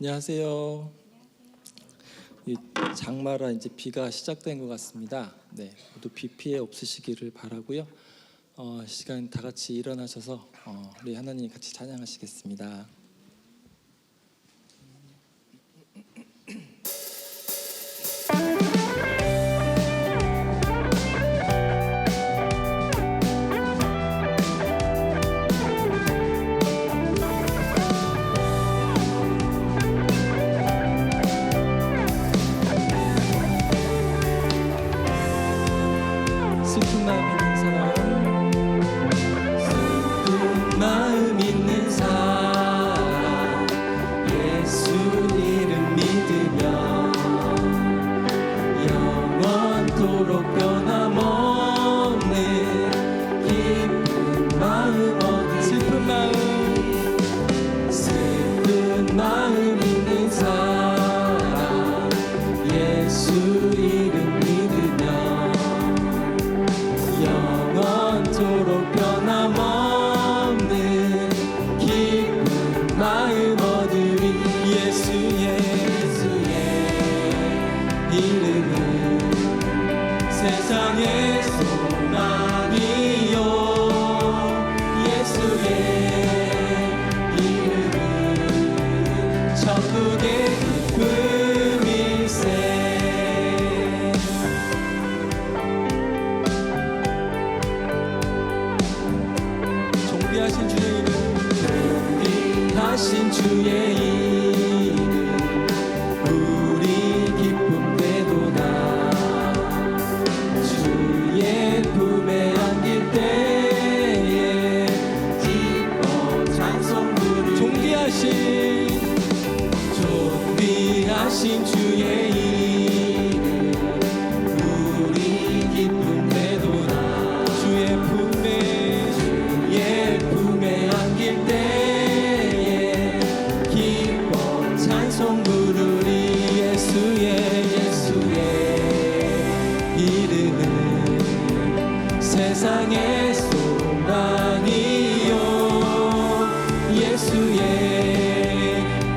안녕하세요. 이 장마라 이제 비가 시작된 것 같습니다. 네, 모두 비 피해 없으시기를 바라고요. 시간 다 같이 일어나셔서 우리 하나님 같이 찬양하시겠습니다. 슬픈 마음 있는 사람, 슬픈 마음 있는 사람, 예수 이름 믿으며 영원토록 변함없는 기쁜 마음 얻으리. 슬픈 마음 있는 사람, 예수 이름 믿으며 영원토록 변함없는 기쁜 마음 얻으리. 예수의 이름은 세상의 소망이요, 예수의 이름은 천국의 기쁨일세. 존귀하신 주의 이름, 존귀하신 주의 이름, 우리 기쁨 되도다. 주의 품에 안길 때에 기뻐 찬송 부르리. 존귀하신 주의 이름, 우리 기쁨 되도다. 주의 품에 안길 때에 기뻐 찬송 부르리. 예수의 이름은 세상의 소망이요, 예수의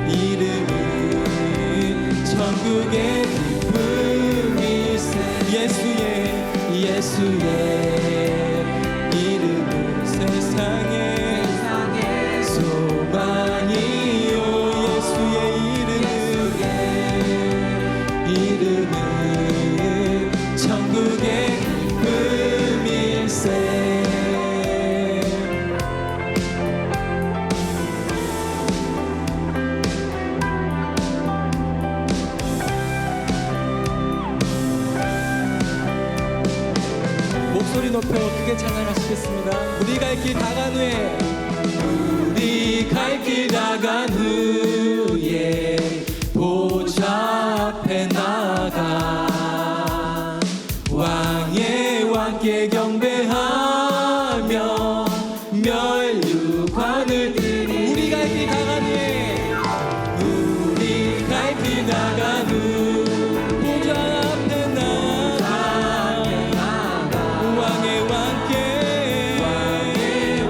이름은 천국의 기쁨일세. 예수의 이름은 세상의 소망이요, 예수의 이름은 천국의 기쁨일세. 목소리 높여 크게 찬양하시겠습니다. 우리 갈 길 다 간 후에, 우리 갈 길 다 간 후에 보좌 앞에 나가 왕의 왕께 경배하며 면류관을 드리. 우리 갈 길 다 간 후에, 우리 갈 길 다 간 후 보좌 앞에 나가 왕의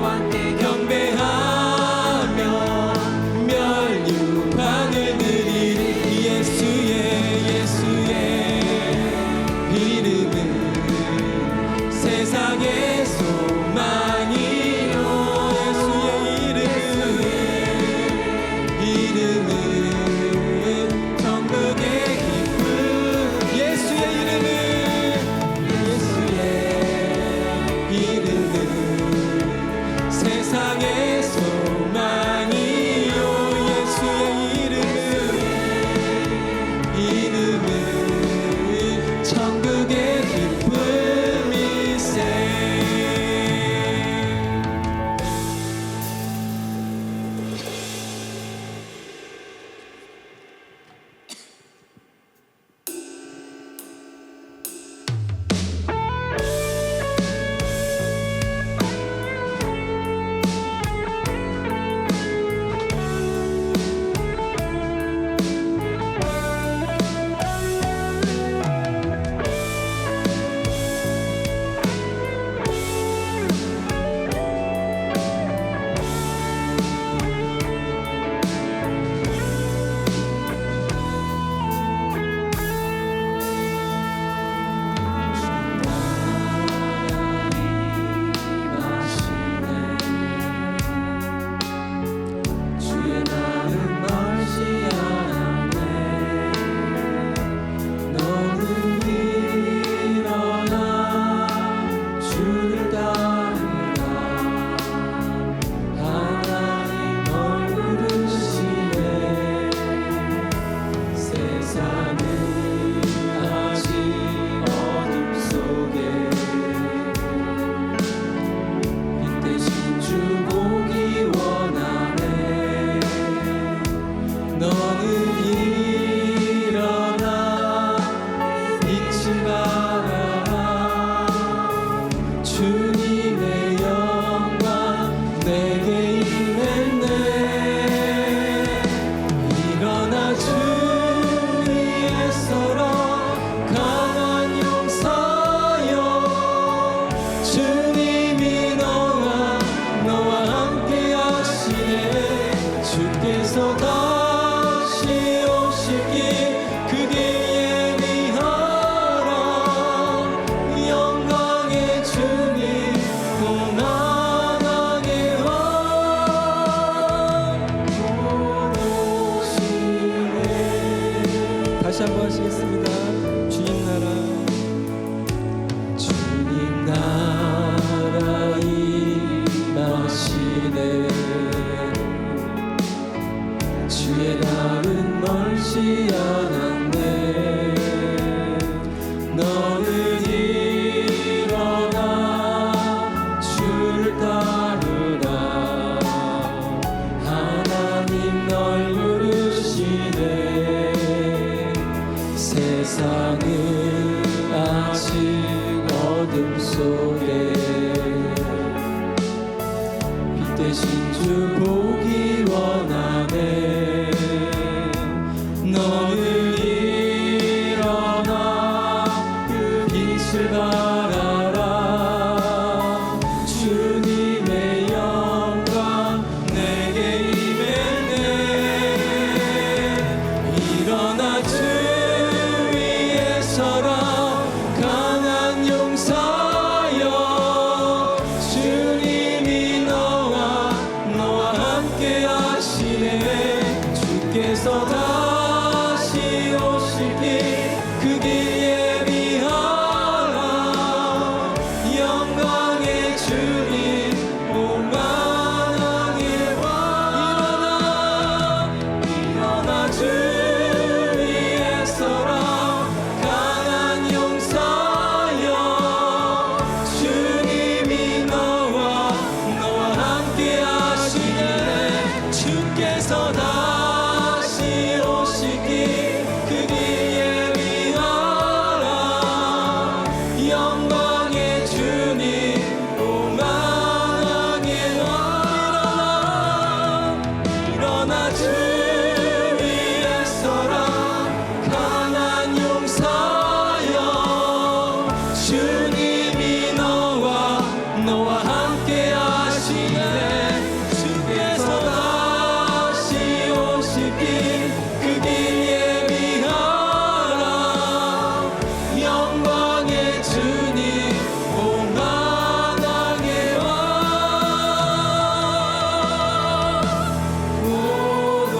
왕께 경배하며 면류관을 다시 한번 하시겠습니다. 주님 나라, 주님 나라 임하시네. 주의 날은 멀지 않았네. 너는 일어나 주를 따르라. 하나님 널 부르시네. 세상은 아직 어둠 속에 빛 대신 주 보기 원하네. 너는 일어나 그 빛을 바라라. 주님의 영광 내게 임했네. 일어나 주 강한 용사여. 주님이 너와 함께 하시네. 주께서 다시 오실 길 그 길 예비하라. 영광의 주님 오만하게 와. 일어나 주 위에 서라. 강한 용사여. 주님이 너와 함께 하시네. 주께서 다시 오실 길 그 길 예비하라. 영광의 주님 오만하게 와. 일어나 주 위에 서라. 강한 용사여. 주님이 너와 함께 하시네. 주께서 다시 오실 길 그 길 예비하라. 영광의 주님 오만하게 와. 곧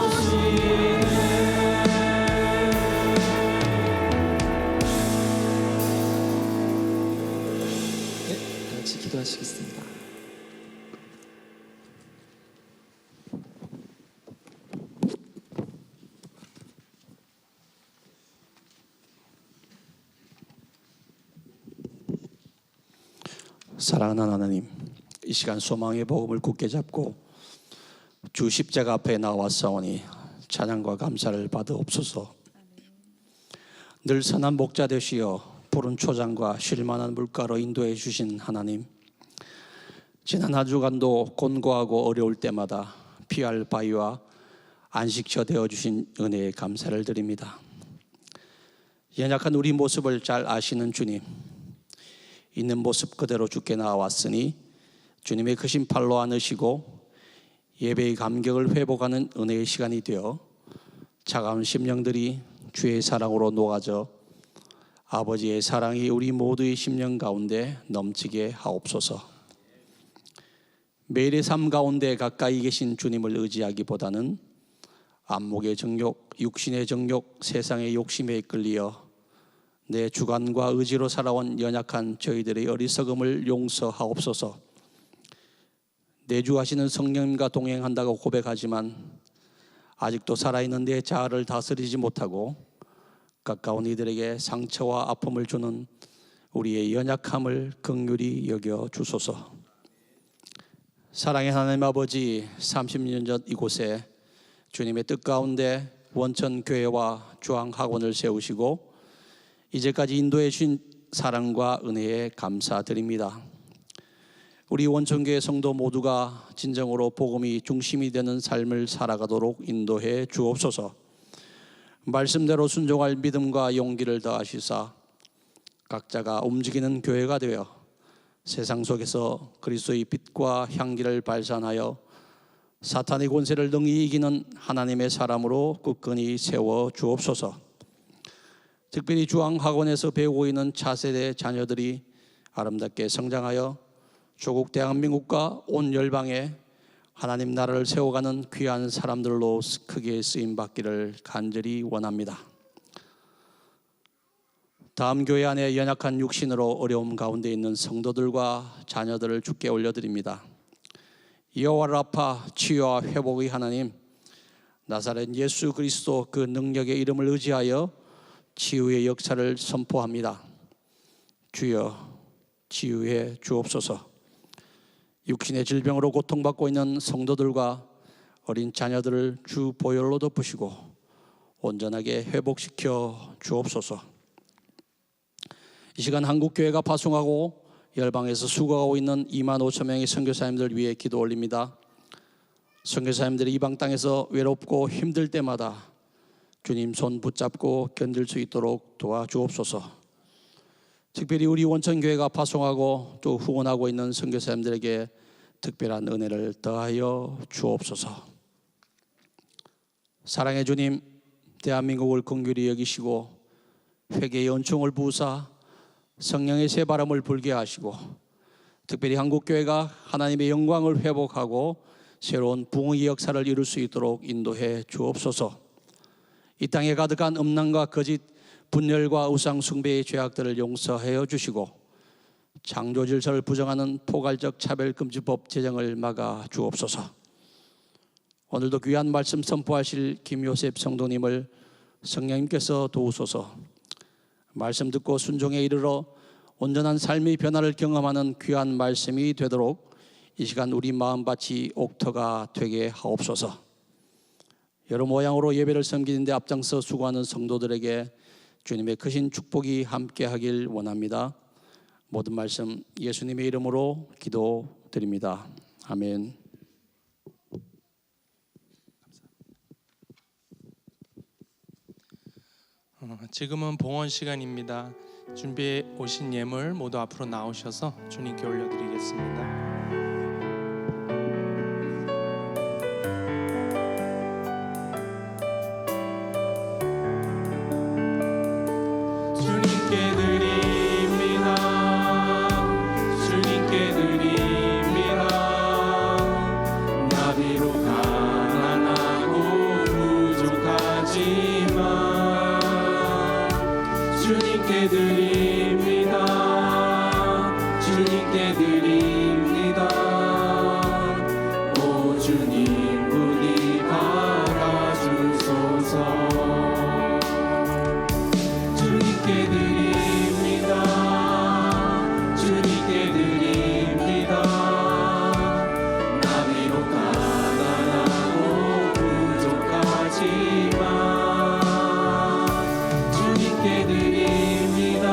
오시네. 네, 다 같이 기도하시겠습니다. 사랑하는 하나님, 이 시간 소망의 복음을 굳게 잡고 주 십자가 앞에 나왔사오니 찬양과 감사를 받으옵소서. 늘 선한 목자 되시어 푸른 초장과 쉴만한 물가로 인도해 주신 하나님, 지난 한 주간도 곤고하고 어려울 때마다 피할 바위와 안식처 되어주신 은혜에 감사를 드립니다. 연약한 우리 모습을 잘 아시는 주님, 있는 모습 그대로 주께 나왔으니 주님의 크신 팔로 안으시고 예배의 감격을 회복하는 은혜의 시간이 되어 차가운 심령들이 주의 사랑으로 녹아져 아버지의 사랑이 우리 모두의 심령 가운데 넘치게 하옵소서. 매일의 삶 가운데 가까이 계신 주님을 의지하기보다는 안목의 정욕, 육신의 정욕, 세상의 욕심에 이끌려 내 주관과 의지로 살아온 연약한 저희들의 어리석음을 용서하옵소서. 내주하시는 성령님과 동행한다고 고백하지만 아직도 살아있는 내 자아를 다스리지 못하고 가까운 이들에게 상처와 아픔을 주는 우리의 연약함을 긍휼히 여겨 주소서. 사랑의 하나님 아버지, 30년 전 이곳에 주님의 뜻 가운데 원천교회와 주황학원을 세우시고 이제까지 인도해 주신 사랑과 은혜에 감사드립니다. 우리 원천교회 성도 모두가 진정으로 복음이 중심이 되는 삶을 살아가도록 인도해 주옵소서. 말씀대로 순종할 믿음과 용기를 더하시사 각자가 움직이는 교회가 되어 세상 속에서 그리스도의 빛과 향기를 발산하여 사탄의 권세를 능히 이기는 하나님의 사람으로 굳건히 세워 주옵소서. 특별히 주황학원에서 배우고 있는 차세대 자녀들이 아름답게 성장하여 조국 대한민국과 온 열방에 하나님 나라를 세워가는 귀한 사람들로 크게 쓰임받기를 간절히 원합니다. 다음 교회 안에 연약한 육신으로 어려움 가운데 있는 성도들과 자녀들을 주께 올려드립니다. 여호와 라파 치유와 회복의 하나님, 나사렛 예수 그리스도 그 능력의 이름을 의지하여 치유의 역사를 선포합니다. 주여 치유해 주옵소서. 육신의 질병으로 고통받고 있는 성도들과 어린 자녀들을 주 보혈로 덮으시고 온전하게 회복시켜 주옵소서. 이 시간 한국교회가 파송하고 열방에서 수고하고 있는 2만 5천 명의 선교사님들 위해 기도 올립니다. 선교사님들이 이방 땅에서 외롭고 힘들 때마다 주님 손 붙잡고 견딜 수 있도록 도와주옵소서. 특별히 우리 원천교회가 파송하고 또 후원하고 있는 선교사님들에게 특별한 은혜를 더하여 주옵소서. 사랑의 주님, 대한민국을 긍휼히 여기시고 회개의 은총을 부으사 성령의 새 바람을 불게 하시고 특별히 한국교회가 하나님의 영광을 회복하고 새로운 부흥의 역사를 이룰 수 있도록 인도해 주옵소서. 이 땅에 가득한 음란과 거짓, 분열과 우상 숭배의 죄악들을 용서하여 주시고 창조 질서를 부정하는 포괄적 차별금지법 제정을 막아 주옵소서. 오늘도 귀한 말씀 선포하실 김요셉 성도님을 성령님께서 도우소서. 말씀 듣고 순종에 이르러 온전한 삶의 변화를 경험하는 귀한 말씀이 되도록 이 시간 우리 마음밭이 옥터가 되게 하옵소서. 여러 모양으로 예배를 섬기는데 앞장서 수고하는 성도들에게 주님의 크신 축복이 함께하길 원합니다. 모든 말씀 예수님의 이름으로 기도드립니다. 아멘. 지금은 봉헌 시간입니다. 준비해 오신 예물 모두 앞으로 나오셔서 주님께 올려드리겠습니다. 주님께 드립니다. 주님께 드립니다. 나비로 가난하고 부족하지만 주님께 드립니다. 주님께 드립니다. 오 주님 부디 받아주소서. 주님께 드립니다. 주님께 드립니다. 나비로 가난하고 부족하지만 주님께 드립니다.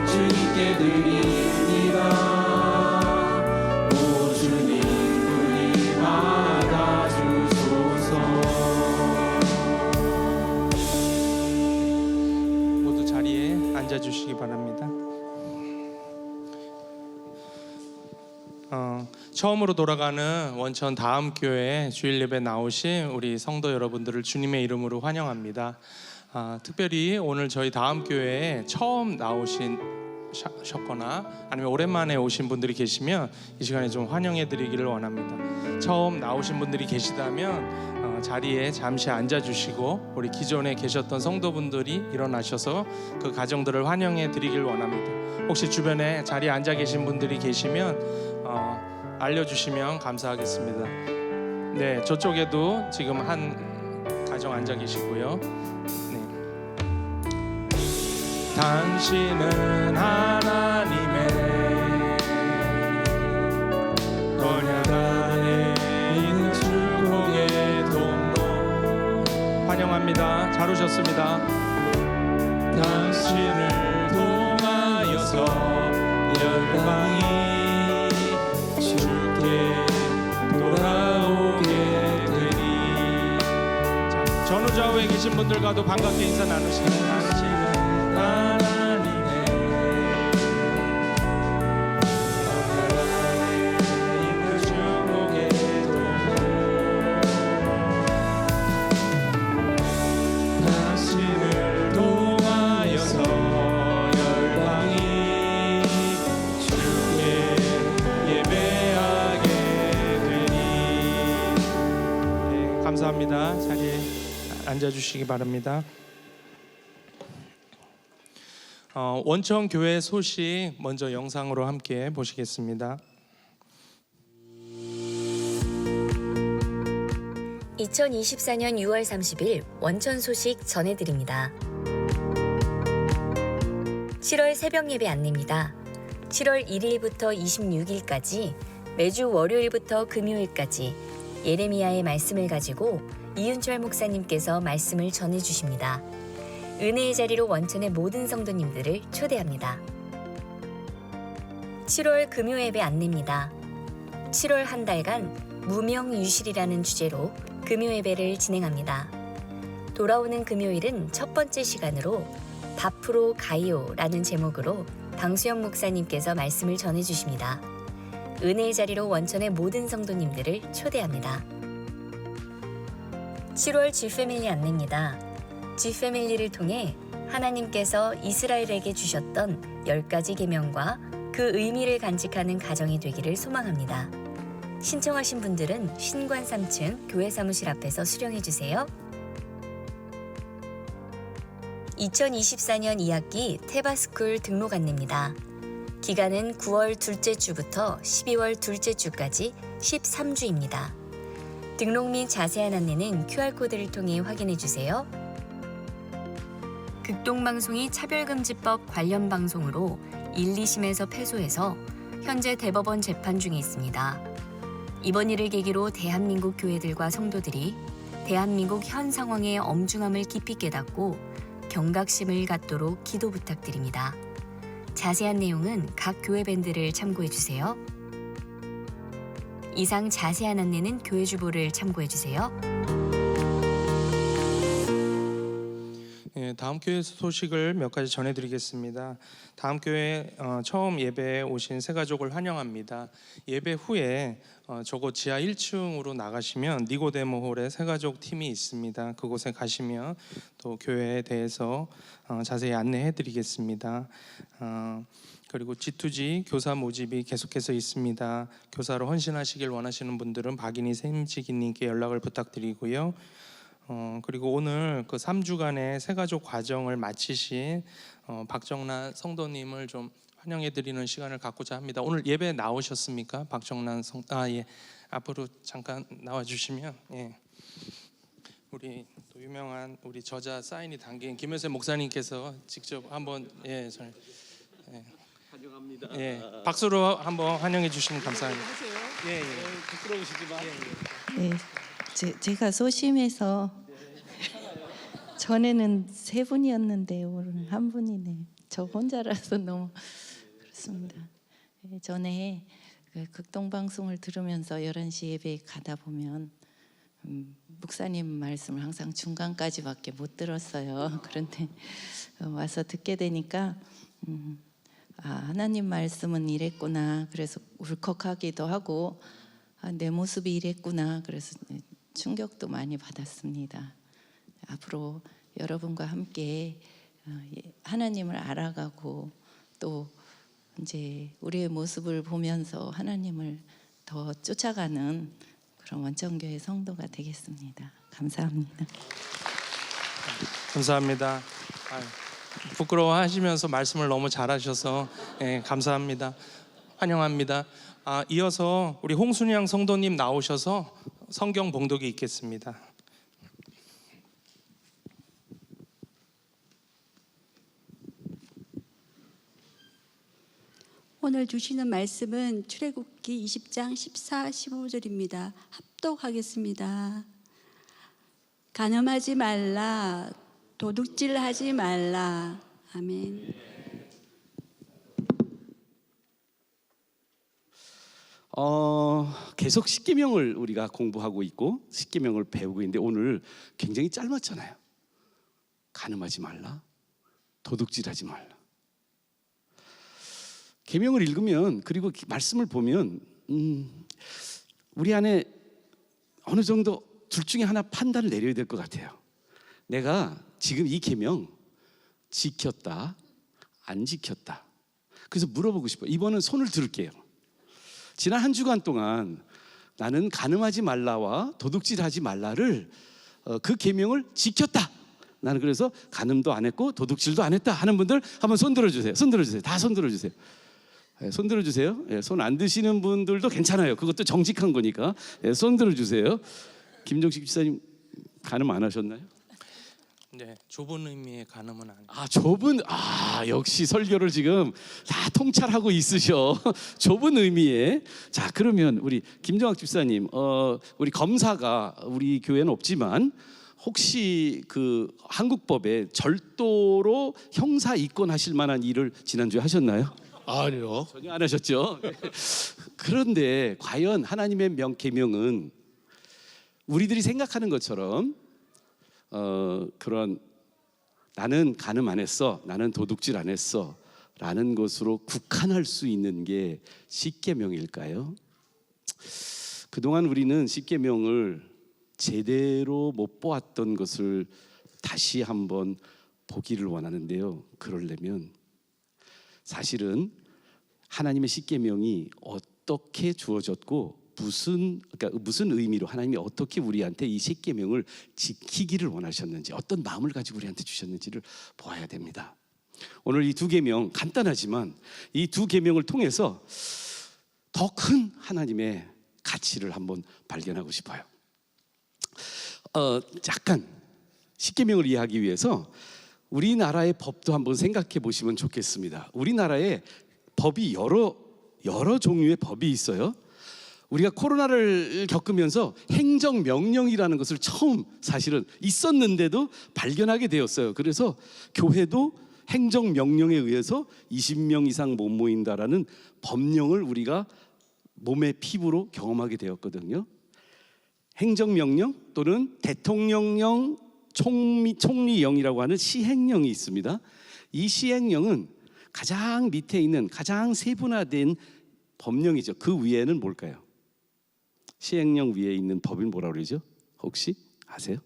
주님께 드립니다. 오 주님 부디 받아주소서. 모두 자리에 앉아주시기 바랍니다. 처음으로 돌아가는 원천 다음 교회 주일 예배 나오신 우리 성도 여러분들을 주님의 이름으로 환영합니다. 특별히 오늘 저희 다음 교회에 처음 나오셨거나 아니면 오랜만에 오신 분들이 계시면 이 시간에 좀 환영해 드리기를 원합니다. 처음 나오신 분들이 계시다면 자리에 잠시 앉아주시고 우리 기존에 계셨던 성도분들이 일어나셔서 그 가정들을 환영해 드리길 원합니다. 혹시 주변에 자리에 앉아 계신 분들이 계시면 알려주시면 감사하겠습니다. 네, 저쪽에도 지금 한 가정 앉아 계시고요. 네. 당신은 하나님의 언약 안에 있는 축복의 환영합니다. 잘 오셨습니다. 당신을 통하여서 열방이 주께 돌아오게 되니. 자, 전후좌우에 계신 분들과도 반갑게 인사 나누시겠습니다. 하나님의 축복의 당신을 통하여서 열방이 주께 예배하게 되니. 네, 감사합니다. 자리에 앉아주시기 바랍니다. 원천 교회 소식 먼저 영상으로 함께 보시겠습니다. 2024년 6월 30일 원천 소식 전해드립니다. 7월 새벽 예배 안내입니다. 7월 1일부터 26일까지 매주 월요일부터 금요일까지 예레미야의 말씀을 가지고 이윤철 목사님께서 말씀을 전해주십니다. 은혜의 자리로 원천의 모든 성도님들을 초대합니다. 7월 금요 예배 안내입니다. 7월 한 달간 무명유실이라는 주제로 금요 예배를 진행합니다. 돌아오는 금요일은 첫 번째 시간으로 밥으로 가요라는 제목으로 방수영 목사님께서 말씀을 전해주십니다. 은혜의 자리로 원천의 모든 성도님들을 초대합니다. 7월 G패밀리 안내입니다. G패밀리를 통해 하나님께서 이스라엘에게 주셨던 10가지 계명과 그 의미를 간직하는 가정이 되기를 소망합니다. 신청하신 분들은 신관 3층 교회 사무실 앞에서 수령해 주세요. 2024년 2학기 테바스쿨 등록 안내입니다. 기간은 9월 둘째 주부터 12월 둘째 주까지 13주입니다. 등록 및 자세한 안내는 QR코드를 통해 확인해 주세요. 극동방송이 차별금지법 관련 방송으로 1, 2심에서 패소해서 현재 대법원 재판 중에 있습니다. 이번 일을 계기로 대한민국 교회들과 성도들이 대한민국 현 상황의 엄중함을 깊이 깨닫고 경각심을 갖도록 기도 부탁드립니다. 자세한 내용은 각 교회 밴드를 참고해 주세요. 이상 자세한 안내는 교회 주보를 참고해 주세요. 다음 교회 소식을 몇 가지 전해드리겠습니다. 다음 교회 처음 예배에 오신 새 가족을 환영합니다. 예배 후에 저곳 지하 1층으로 나가시면 니고데모 홀에 새 가족 팀이 있습니다. 그곳에 가시면 또 교회에 대해서 자세히 안내해드리겠습니다. 그리고 G2G 교사 모집이 계속해서 있습니다. 교사로 헌신하시길 원하시는 분들은 박인희 샘지기님께 연락을 부탁드리고요. 그리고 오늘 그 3주간의 새가족 과정을 마치신 박정란 성도님을 좀 환영해드리는 시간을 갖고자 합니다. 오늘 예배 나오셨습니까? 박정란 예. 앞으로 잠깐 나와주시면 예. 우리 또 유명한 우리 저자 사인이 담긴 김효세 목사님께서 직접 한번 예, 환영합니다. 예, 박수로 한번 환영해 주시면 감사합니다. 예, 예. 부끄러우시지 마. 예, 네, 제가 소심해서 전에는 3분이었는데 오늘 한 분이네. 저 혼자라서 너무 그렇습니다. 네, 전에 그 극동방송을 들으면서 11시 예배에 가다 보면 목사님 말씀을 항상 중간까지밖에 못 들었어요. 그런데 와서 듣게 되니까 하나님 말씀은 이랬구나. 그래서 울컥하기도 하고 내 모습이 이랬구나. 그래서 충격도 많이 받았습니다. 앞으로 여러분과 함께 하나님을 알아가고 또 이제 우리의 모습을 보면서 하나님을 더 쫓아가는 그런 원천교회 성도가 되겠습니다. 감사합니다. 감사합니다. 부끄러워하시면서 말씀을 너무 잘하셔서 예, 감사합니다. 환영합니다. 이어서 우리 홍순양 성도님 나오셔서 성경 봉독이 있겠습니다. 오늘 주시는 말씀은 출애굽기 20장 14, 15절입니다. 합독하겠습니다. 간음하지 말라, 도둑질하지 말라. 아멘. 계속 십계명을 우리가 공부하고 있고 십계명을 배우고 있는데 오늘 굉장히 짧았잖아요. 간음하지 말라, 도둑질하지 말라. 계명을 읽으면 그리고 말씀을 보면 우리 안에 어느 정도 둘 중에 하나 판단을 내려야 될 것 같아요. 내가 지금 이 계명 지켰다, 안 지켰다. 그래서 물어보고 싶어요. 이번은 손을 들을게요. 지난 한 주간 동안 나는 간음하지 말라와 도둑질하지 말라를 그 계명을 지켰다. 나는 그래서 간음도 안 했고 도둑질도 안 했다 하는 분들 한번 손 들어주세요. 손 들어주세요. 다 손 들어주세요. 손 들어주세요. 손 안 드시는 분들도 괜찮아요. 그것도 정직한 거니까. 손 들어주세요. 김정식 집사님 간음 안 하셨나요? 네, 좁은 의미의 간음은 아니에요. 좁은 역시 설교를 지금 다 통찰하고 있으셔. 좁은 의미의. 자, 그러면 우리 김정학 집사님, 우리 검사가 우리 교회는 없지만 혹시 그 한국법에 절도로 형사 입건하실 만한 일을 지난주에 하셨나요? 아니요. 전혀 안 하셨죠. 그런데 과연 하나님의 계명은 우리들이 생각하는 것처럼 그런 나는 간음 안 했어, 나는 도둑질 안 했어 라는 것으로 국한할 수 있는 게 십계명일까요? 그동안 우리는 십계명을 제대로 못 보았던 것을 다시 한번 보기를 원하는데요. 그러려면 사실은 하나님의 십계명이 어떻게 주어졌고 무슨 의미로 하나님이 어떻게 우리한테 이 십계명을 지키기를 원하셨는지, 어떤 마음을 가지고 우리한테 주셨는지를 보아야 됩니다. 오늘 이 두 계명, 간단하지만 이 두 계명을 통해서 더 큰 하나님의 가치를 한번 발견하고 싶어요. 잠깐 십계명을 이해하기 위해서 우리나라의 법도 한번 생각해 보시면 좋겠습니다. 우리나라에 법이 여러 종류의 법이 있어요. 우리가 코로나를 겪으면서 행정명령이라는 것을 처음 사실은 있었는데도 발견하게 되었어요. 그래서 교회도 행정명령에 의해서 20명 이상 못 모인다라는 법령을 우리가 몸의 피부로 경험하게 되었거든요. 행정명령 또는 대통령령, 총리령이라고 하는 시행령이 있습니다. 이 시행령은 가장 밑에 있는 가장 세분화된 법령이죠. 그 위에는 뭘까요? 시행령 위에 있는 법을 뭐라고 그러죠? 혹시 아세요?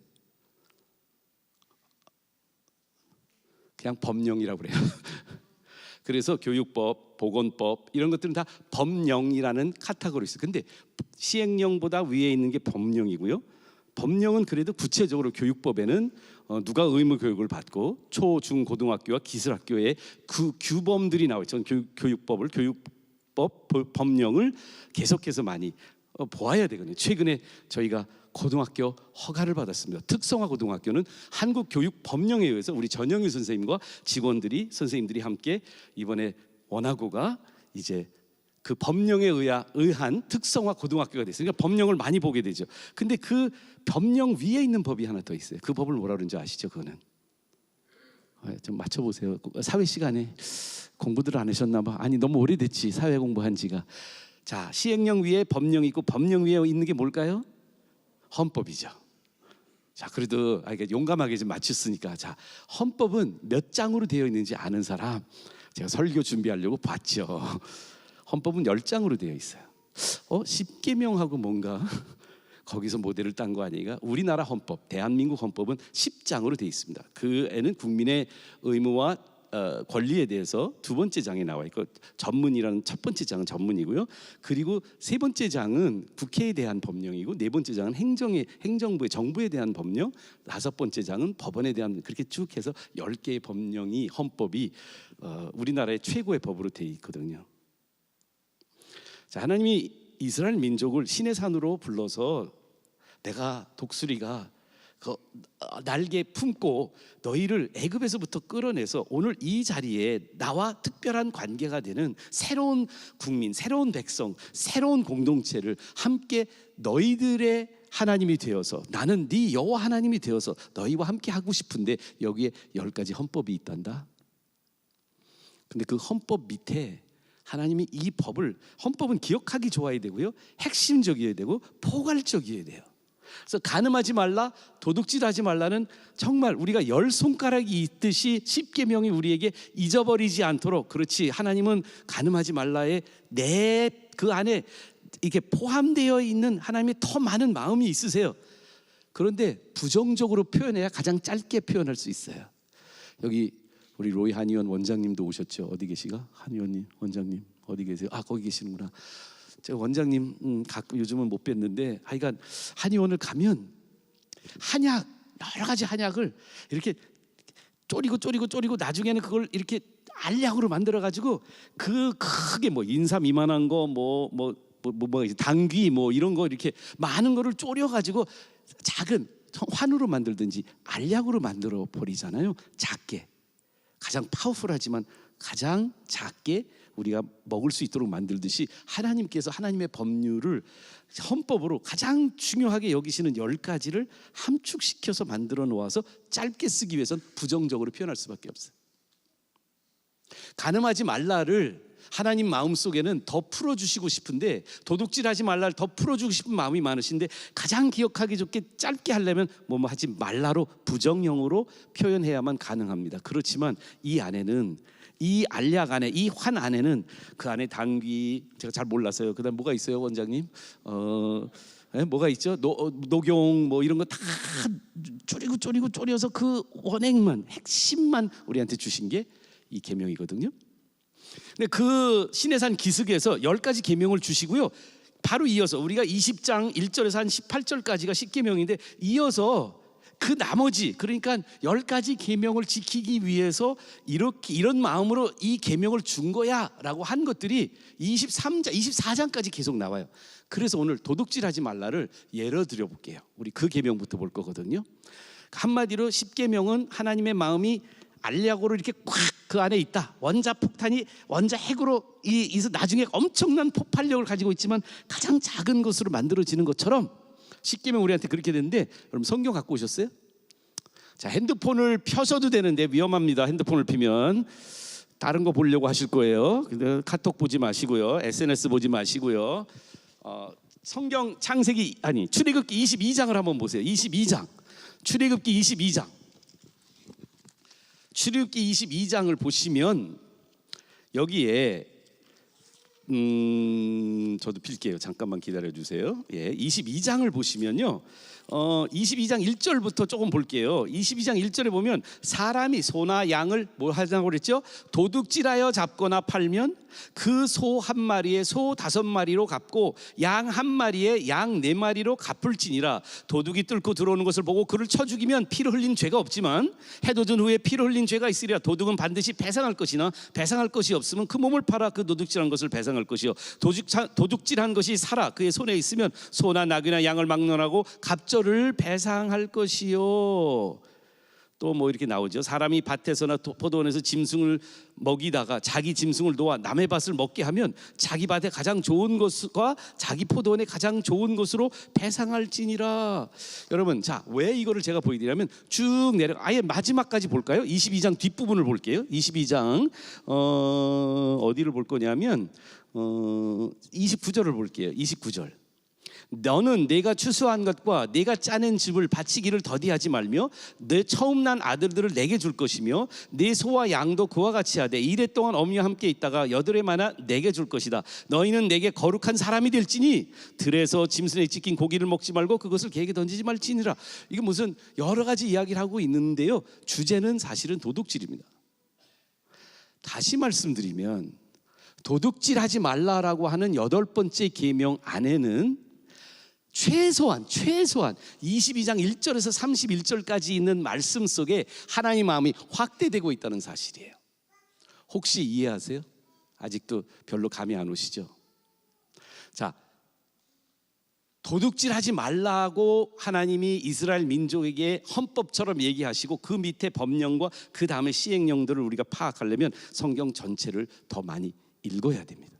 그냥 법령이라고 그래요. 그래서 교육법, 보건법 이런 것들은 다 법령이라는 카테고리 있어요. 근데 시행령보다 위에 있는 게 법령이고요. 법령은 그래도 구체적으로 교육법에는 누가 의무 교육을 받고 초, 중, 고등학교와 기술학교에 그 규범들이 나와 있죠. 교육법, 법령을 계속해서 많이 보아야 되거든요. 최근에 저희가 고등학교 허가를 받았습니다. 특성화 고등학교는 한국 교육 법령에 의해서 우리 전영일 선생님과 직원들이 선생님들이 함께 이번에 원하고가 이제 그 법령에 의한 특성화 고등학교가 됐으니까 법령을 많이 보게 되죠. 근데 그 법령 위에 있는 법이 하나 더 있어요. 그 법을 뭐라 그러는지 아시죠? 그거는 좀 맞춰보세요. 사회 시간에 공부들 안 하셨나 봐. 아니 너무 오래됐지 사회 공부한 지가. 자, 시행령 위에 법령이 있고 법령 위에 있는 게 뭘까요? 헌법이죠. 자, 그래도 용감하게 좀 맞췄으니까, 자, 헌법은 몇 장으로 되어 있는지 아는 사람? 제가 설교 준비하려고 봤죠. 헌법은 10장으로 되어 있어요. 십계명하고 뭔가 거기서 모델을 딴 거 아니가? 우리나라 헌법, 대한민국 헌법은 10장으로 되어 있습니다. 그에는 국민의 의무와 권리에 대해서 두 번째 장에 나와 있고, 전문이라는 첫 번째 장은 전문이고요. 그리고 세 번째 장은 국회에 대한 법령이고, 네 번째 장은 행정부의 정부에 대한 법령, 다섯 번째 장은 법원에 대한, 그렇게 쭉 해서 10개의 법령이, 헌법이 우리나라의 최고의 법으로 되어 있거든요. 자, 하나님이 이스라엘 민족을 신의 산으로 불러서 내가 독수리가 날개 품고 너희를 애굽에서부터 끌어내서 오늘 이 자리에 나와 특별한 관계가 되는 새로운 국민, 새로운 백성, 새로운 공동체를 함께 너희들의 하나님이 되어서, 나는 네 여호와 하나님이 되어서 너희와 함께 하고 싶은데 여기에 10가지 헌법이 있단다. 근데 그 헌법 밑에 하나님이 이 법을, 헌법은 기억하기 좋아야 되고요, 핵심적이어야 되고 포괄적이어야 돼요. 그래서 간음하지 말라, 도둑질하지 말라는 정말 우리가 10손가락이 있듯이 10계명이 우리에게 잊어버리지 않도록, 그렇지, 하나님은 간음하지 말라에 내 그 안에 이게 포함되어 있는 하나님의 더 많은 마음이 있으세요. 그런데 부정적으로 표현해야 가장 짧게 표현할 수 있어요. 여기 우리 로이 한의원 원장님도 오셨죠. 어디 계시가? 한의원님 원장님 어디 계세요? 아, 거기 계시는구나. 제가 원장님 가끔 요즘은 못 뵀는데, 하여간 한의원을 가면 한약, 여러 가지 한약을 이렇게 쪼리고 나중에는 그걸 이렇게 알약으로 만들어 가지고 그 크게 뭐 인삼 이만한 거 뭐 당귀 뭐 이런 거 이렇게 많은 거를 쪼려 가지고 작은 환으로 만들든지 알약으로 만들어 버리잖아요. 작게, 가장 파워풀하지만 가장 작게 우리가 먹을 수 있도록 만들듯이, 하나님께서 하나님의 법률을 헌법으로 가장 중요하게 여기시는 10가지를 함축시켜서 만들어 놓아서 짧게 쓰기 위해서는 부정적으로 표현할 수밖에 없어요. 간음하지 말라를 하나님 마음속에는 더 풀어주시고 싶은데, 도둑질하지 말라를 더 풀어주고 싶은 마음이 많으신데, 가장 기억하기 좋게 짧게 하려면 뭐 하지 말라로 부정형으로 표현해야만 가능합니다. 그렇지만 이 안에는, 이 알약 안에, 이 환 안에는, 그 안에 당귀, 제가 잘 몰라서요. 그다음 뭐가 있어요, 원장님? 뭐가 있죠? 녹용 뭐 이런 거 다 쪼려서 그 원액만, 핵심만 우리한테 주신 게 이 계명이거든요. 근데 그 시내산 기슭에서 10가지 계명을 주시고요, 바로 이어서 우리가 20장 1절에서 한 18절까지가 10계명인데, 이어서 그 나머지, 그러니까 10가지 계명을 지키기 위해서 이렇게 이런 마음으로 이 계명을 준 거야라고 한 것들이 23장, 24장까지 계속 나와요. 그래서 오늘 도둑질하지 말라를 예로 들어 볼게요. 우리 그 계명부터 볼 거거든요. 한마디로 10계명은 하나님의 마음이 알약으로 이렇게 꽉 그 안에 있다. 원자폭탄이 원자핵으로 나중에 엄청난 폭발력을 가지고 있지만 가장 작은 것으로 만들어지는 것처럼 10계명 우리한테 그렇게 되는데, 여러분 성경 갖고 오셨어요? 자, 핸드폰을 펴셔도 되는데 위험합니다. 핸드폰을 피면 다른 거 보려고 하실 거예요. 근데 카톡 보지 마시고요, SNS 보지 마시고요. 성경 출애굽기 22장을 한번 보세요. 22장, 출애굽기 22장. 출애굽기 22장을 보시면 여기에 저도 필게요. 잠깐만 기다려 주세요. 22장을 보시면요, 22장 1절부터 조금 볼게요. 22장 1절에 보면 사람이 소나 양을 뭐 하자고 그랬죠? 도둑질하여 잡거나 팔면 그 소 한 마리에 소 5마리로 갚고 양 한 마리에 양 4마리로 갚을지니라. 도둑이 뚫고 들어오는 것을 보고 그를 쳐 죽이면 피를 흘린 죄가 없지만 해돋은 후에 피를 흘린 죄가 있으리라. 도둑은 반드시 배상할 것이나 배상할 것이 없으면 그 몸을 팔아 그 도둑질한 것을 배상할 것이요, 도둑질한 것이 살아 그의 손에 있으면 소나 낙이나 양을 막론하고 갑절을 배상할 것이요. 또 뭐 이렇게 나오죠. 사람이 밭에서나 포도원에서 짐승을 먹이다가 자기 짐승을 놓아 남의 밭을 먹게 하면 자기 밭에 가장 좋은 것과 자기 포도원에 가장 좋은 것으로 배상할지니라. 여러분, 자, 왜 이거를 제가 보여드리냐면 쭉 내려 아예 마지막까지 볼까요? 22장 뒷부분을 볼게요. 22장 어디를 볼 거냐면 29절을 볼게요. 29절. 너는 내가 추수한 것과 내가 짜낸 즙을 바치기를 더디하지 말며 내 처음 난 아들들을 내게 줄 것이며 내 소와 양도 그와 같이 하되 이래 동안 어미와 함께 있다가 여덟해 만나 내게 줄 것이다. 너희는 내게 거룩한 사람이 될지니 들에서 짐승에 찢긴 고기를 먹지 말고 그것을 개에게 던지지 말지니라. 이게 무슨 여러 가지 이야기를 하고 있는데요, 주제는 사실은 도둑질입니다. 다시 말씀드리면 도둑질하지 말라라고 하는 8번째 계명 안에는 최소한 22장 1절에서 31절까지 있는 말씀 속에 하나님의 마음이 확대되고 있다는 사실이에요. 혹시 이해하세요? 아직도 별로 감이 안 오시죠? 자, 도둑질하지 말라고 하나님이 이스라엘 민족에게 헌법처럼 얘기하시고 그 밑에 법령과 그 다음에 시행령들을 우리가 파악하려면 성경 전체를 더 많이 읽어야 됩니다.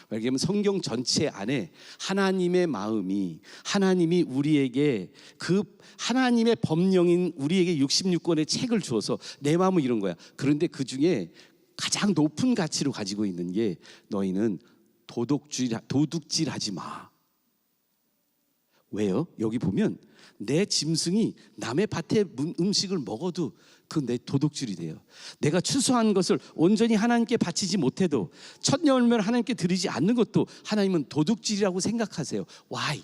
왜냐하면 성경 전체 안에 하나님의 마음이, 하나님이 우리에게 그 하나님의 법령인 우리에게 66권의 책을 주어서 내 마음은 이런 거야. 그런데 그 중에 가장 높은 가치로 가지고 있는 게 너희는 도둑질하지 마. 왜요? 여기 보면 내 짐승이 남의 밭의 음식을 먹어도 그건 내 도둑질이 돼요. 내가 추수한 것을 온전히 하나님께 바치지 못해도 첫 열매를 하나님께 드리지 않는 것도 하나님은 도둑질이라고 생각하세요. Why?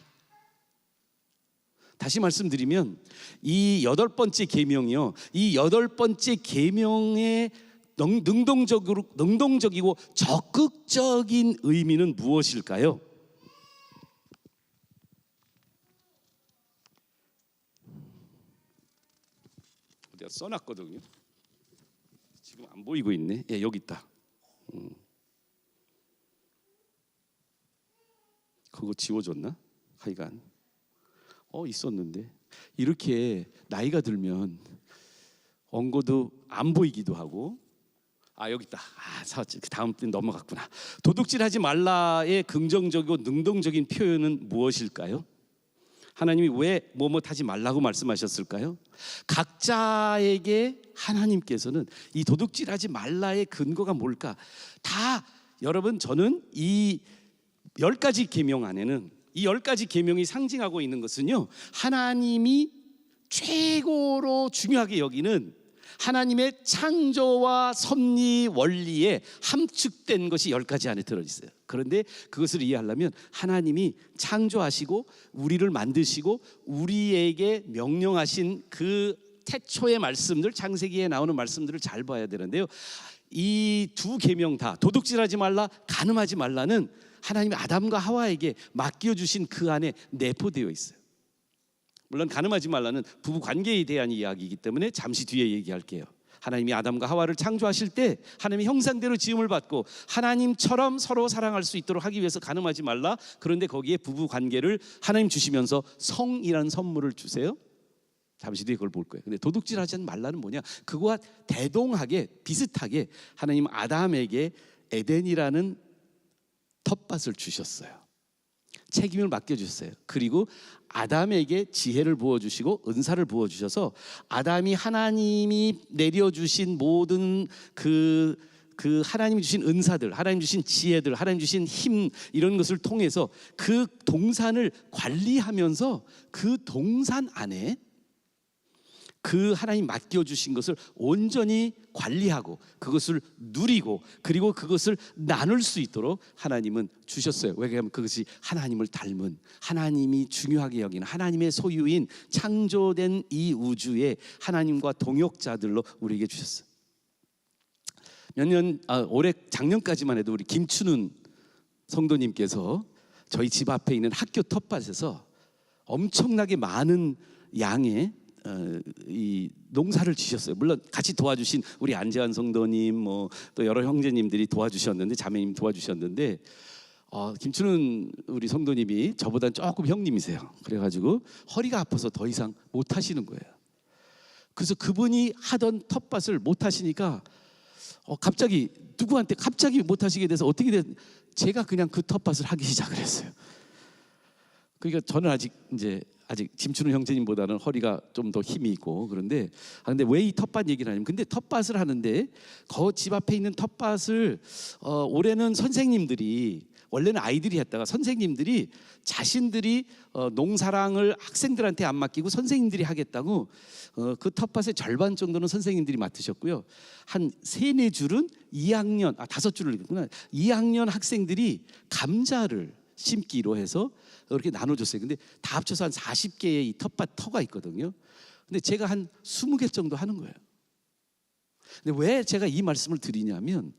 다시 말씀드리면 이 8번째 계명이요, 이 8번째 계명의 능동적이고 적극적인 의미는 무엇일까요? 내가 써놨거든요. 지금 안 보이고 있네. 예, 여기 있다. 그거 지워졌나? 하여간 있었는데 이렇게 나이가 들면 언고도 안 보이기도 하고. 여기 있다. 다음 때 넘어갔구나. 도둑질하지 말라의 긍정적이고 능동적인 표현은 무엇일까요? 하나님이 왜 뭐뭐하지 말라고 말씀하셨을까요? 각자에게 하나님께서는 이 도둑질하지 말라의 근거가 뭘까? 다 여러분, 저는 이 10가지 계명 안에는, 이 10가지 계명이 상징하고 있는 것은요, 하나님이 최고로 중요하게 여기는 하나님의 창조와 섭리 원리에 함축된 것이 10가지 안에 들어있어요. 그런데 그것을 이해하려면 하나님이 창조하시고 우리를 만드시고 우리에게 명령하신 그 태초의 말씀들, 창세기에 나오는 말씀들을 잘 봐야 되는데요, 이 두 계명 다, 도둑질하지 말라, 간음하지 말라는 하나님이 아담과 하와에게 맡겨주신 그 안에 내포되어 있어요. 물론 간음하지 말라는 부부 관계에 대한 이야기이기 때문에 잠시 뒤에 얘기할게요. 하나님이 아담과 하와를 창조하실 때 하나님의 형상대로 지음을 받고 하나님처럼 서로 사랑할 수 있도록 하기 위해서 간음하지 말라. 그런데 거기에 부부 관계를 하나님 주시면서 성이라는 선물을 주세요. 잠시 뒤에 그걸 볼 거예요. 근데 도둑질하지 말라는 뭐냐? 그거와 대동하게, 비슷하게 하나님 아담에게 에덴이라는 텃밭을 주셨어요. 책임을 맡겨주셨어요. 그리고 아담에게 지혜를 부어주시고 은사를 부어주셔서 아담이 하나님이 내려주신 모든 그 하나님이 주신 은사들, 하나님 주신 지혜들, 하나님 주신 힘, 이런 것을 통해서 그 동산을 관리하면서 그 동산 안에 그 하나님 맡겨주신 것을 온전히 관리하고 그것을 누리고 그리고 그것을 나눌 수 있도록 하나님은 주셨어요. 왜냐하면 그것이 하나님을 닮은, 하나님이 중요하게 여기는 하나님의 소유인 창조된 이 우주에 하나님과 동역자들로 우리에게 주셨어요. 올해 작년까지만 해도 우리 김춘훈 성도님께서 저희 집 앞에 있는 학교 텃밭에서 엄청나게 많은 양의 이 농사를 지셨어요. 물론 같이 도와주신 우리 안재환 성도님, 또 여러 형제님들이 도와주셨는데, 자매님 도와주셨는데, 김춘훈 우리 성도님이 저보다 조금 형님이세요. 그래가지고 허리가 아파서 더 이상 못 하시는 거예요. 그래서 그분이 하던 텃밭을 못 하시니까 갑자기 누구한테 갑자기 못 하시게 돼서 어떻게 된? 제가 그냥 그 텃밭을 하기 시작을 했어요. 그러니까 저는 아직 김춘우 형제님보다는 허리가 좀 더 힘이 있고 그런데 근데 왜 이 텃밭 얘기를 하냐면, 근데 텃밭을 하는데 그 집 앞에 있는 텃밭을 올해는 선생님들이, 원래는 아이들이 했다가 선생님들이 자신들이 농사랑을 학생들한테 안 맡기고 선생님들이 하겠다고 그 텃밭의 절반 정도는 선생님들이 맡으셨고요. 한 3-4줄은 2학년, 5줄을 읽구나. 2학년 학생들이 감자를 심기로 해서 그렇게 나눠줬어요. 근데 다 합쳐서 한 40개의 이 텃밭 터가 있거든요. 근데 제가 한 20개 정도 하는 거예요. 근데 왜 제가 이 말씀을 드리냐면,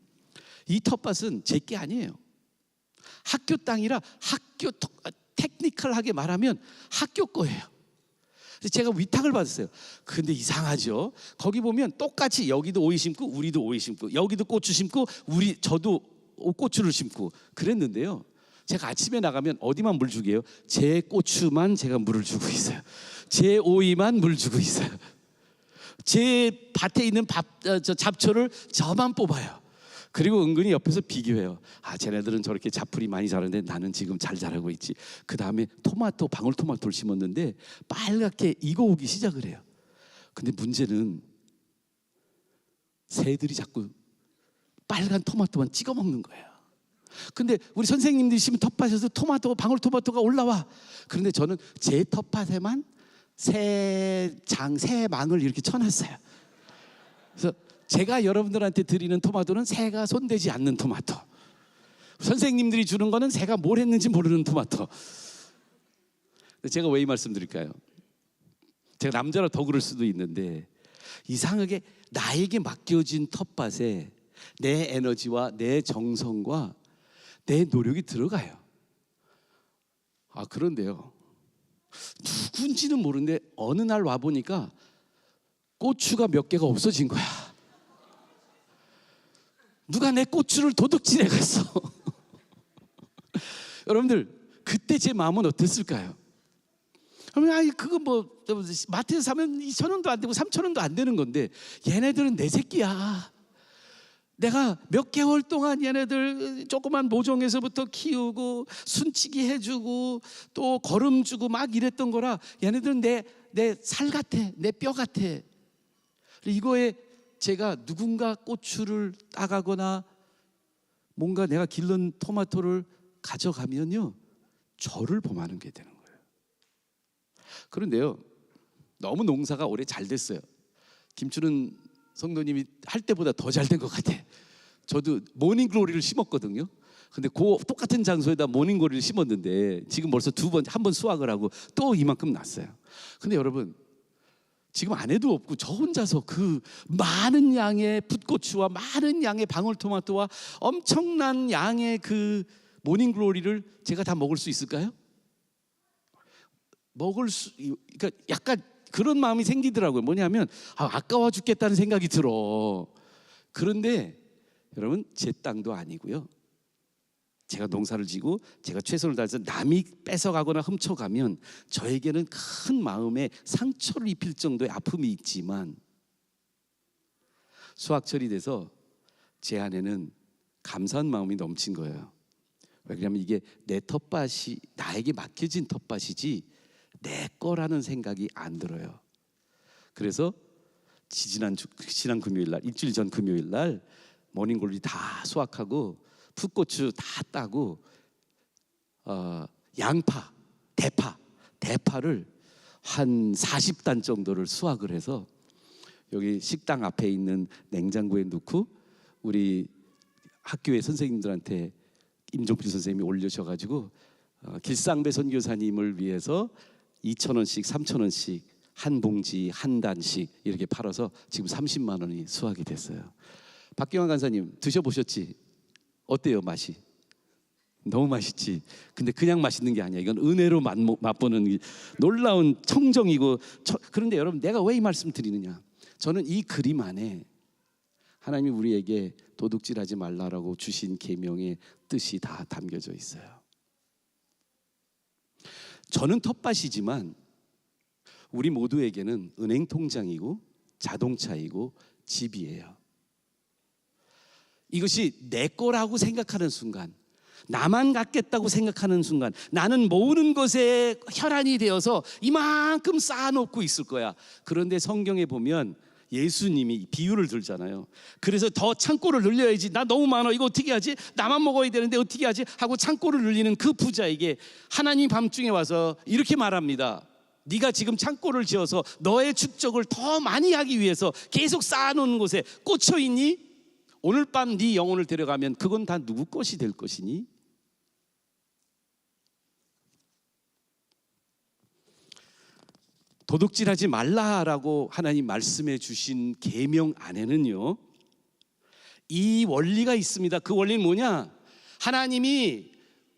이 텃밭은 제 게 아니에요. 학교 땅이라 테크니컬하게 말하면 학교 거예요. 그래서 제가 위탁을 받았어요. 근데 이상하죠. 거기 보면 똑같이 여기도 오이 심고 우리도 오이 심고 여기도 고추 심고 저도 고추를 심고 그랬는데요. 제가 아침에 나가면 어디만 물 주게 해요? 제 고추만 제가 물을 주고 있어요. 제 오이만 물 주고 있어요. 제 밭에 있는 잡초를 저만 뽑아요. 그리고 은근히 옆에서 비교해요. 아, 쟤네들은 저렇게 자풀이 많이 자라는데 나는 지금 잘 자라고 있지. 그 다음에 토마토, 방울토마토를 심었는데 빨갛게 익어오기 시작을 해요. 근데 문제는 새들이 자꾸 빨간 토마토만 찍어 먹는 거예요. 근데 우리 선생님들이 심은 텃밭에서 토마토, 방울토마토가 올라와. 그런데 저는 제 텃밭에만 새 망을 이렇게 쳐놨어요. 그래서 제가 여러분들한테 드리는 토마토는 새가 손대지 않는 토마토. 선생님들이 주는 거는 새가 뭘 했는지 모르는 토마토. 제가 왜 이 말씀 드릴까요? 제가 남자라 더 그럴 수도 있는데 이상하게 나에게 맡겨진 텃밭에 내 에너지와 내 정성과 내 노력이 들어가요. 아, 그런데요, 누군지는 모르는데 어느 날 와보니까 고추가 몇 개가 없어진 거야. 누가 내 고추를 도둑질해 갔어. 여러분들, 그때 제 마음은 어땠을까요? 아니, 그거 뭐 마트에서 사면 2,000원도 안 되고 3,000원도 안 되는 건데 얘네들은 내 새끼야. 내가 몇 개월 동안 얘네들 조그만 모종에서부터 키우고 순치기 해주고 또 거름 주고 막 이랬던 거라 얘네들은 내 살 같아, 내 뼈 같아. 이거에 제가 누군가 고추를 따가거나 뭔가 내가 길른 토마토를 가져가면요, 저를 범하는 게 되는 거예요. 그런데요, 너무 농사가 오래 잘 됐어요. 김춘은 성도님이 할 때보다 더 잘 된 것 같아. 저도 모닝글로리를 심었거든요. 근데 그 똑같은 장소에다 모닝글로리를 심었는데 지금 벌써 한 번 수확을 하고 또 이만큼 났어요. 근데 여러분, 지금 아내도 없고 저 혼자서 그 많은 양의 풋고추와 많은 양의 방울토마토와 엄청난 양의 그 모닝글로리를 제가 다 먹을 수 있을까요? 그러니까 약간 그런 마음이 생기더라고요. 뭐냐면 아까워 죽겠다는 생각이 들어. 그런데 여러분, 제 땅도 아니고요, 제가 농사를 지고 제가 최선을 다해서 남이 뺏어가거나 훔쳐가면 저에게는 큰 마음에 상처를 입힐 정도의 아픔이 있지만 수확철이 돼서 제 안에는 감사한 마음이 넘친 거예요. 왜냐하면 이게 내 텃밭이, 나에게 맡겨진 텃밭이지 내 거라는 생각이 안 들어요. 그래서 지난 금요일 날, 일주일 전 금요일 날 모닝글로리 다 수확하고 풋고추 다 따고 양파, 대파를 한 40단 정도를 수확을 해서 여기 식당 앞에 있는 냉장고에 넣고 우리 학교의 선생님들한테 임종필 선생님이 올려셔가지고 길상배 선교사님을 위해서 2,000원씩 3,000원씩 한 봉지 한 단씩 이렇게 팔아서 지금 30만 원이 수확이 됐어요. 박경환 간사님 드셔보셨지? 어때요, 맛이? 너무 맛있지. 근데 그냥 맛있는 게 아니야. 이건 은혜로 맛보는 놀라운 청정이고. 그런데 여러분, 내가 왜 이 말씀 드리느냐? 저는 이 그림 안에 하나님이 우리에게 도둑질하지 말라라고 주신 계명의 뜻이 다 담겨져 있어요. 저는 텃밭이지만 우리 모두에게는 은행 통장이고 자동차이고 집이에요. 이것이 내 거라고 생각하는 순간, 나만 갖겠다고 생각하는 순간 나는 모으는 것에 혈안이 되어서 이만큼 쌓아놓고 있을 거야. 그런데 성경에 보면 예수님이 비유를 들잖아요. 그래서 더 창고를 늘려야지, 나 너무 많아, 이거 어떻게 하지, 나만 먹어야 되는데 어떻게 하지 하고 창고를 늘리는 그 부자에게 하나님 밤중에 와서 이렇게 말합니다. 네가 지금 창고를 지어서 너의 축적을 더 많이 하기 위해서 계속 쌓아놓는 곳에 꽂혀 있니? 오늘 밤 네 영혼을 데려가면 그건 다 누구 것이 될 것이니? 도둑질하지 말라라고 하나님 말씀해 주신 계명 안에는요, 이 원리가 있습니다. 그 원리는 뭐냐? 하나님이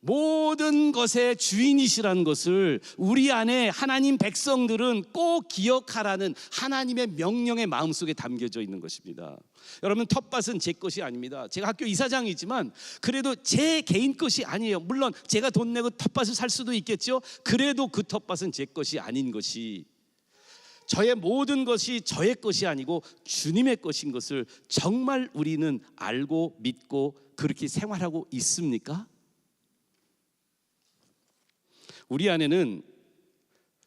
모든 것의 주인이시라는 것을 우리 안에 하나님 백성들은 꼭 기억하라는 하나님의 명령의 마음속에 담겨져 있는 것입니다. 여러분, 텃밭은 제 것이 아닙니다. 제가 학교 이사장이지만 그래도 제 개인 것이 아니에요. 물론 제가 돈 내고 텃밭을 살 수도 있겠죠. 그래도 그 텃밭은 제 것이 아닌 것이 저의 모든 것이 저의 것이 아니고 주님의 것인 것을 정말 우리는 알고 믿고 그렇게 생활하고 있습니까? 우리 안에는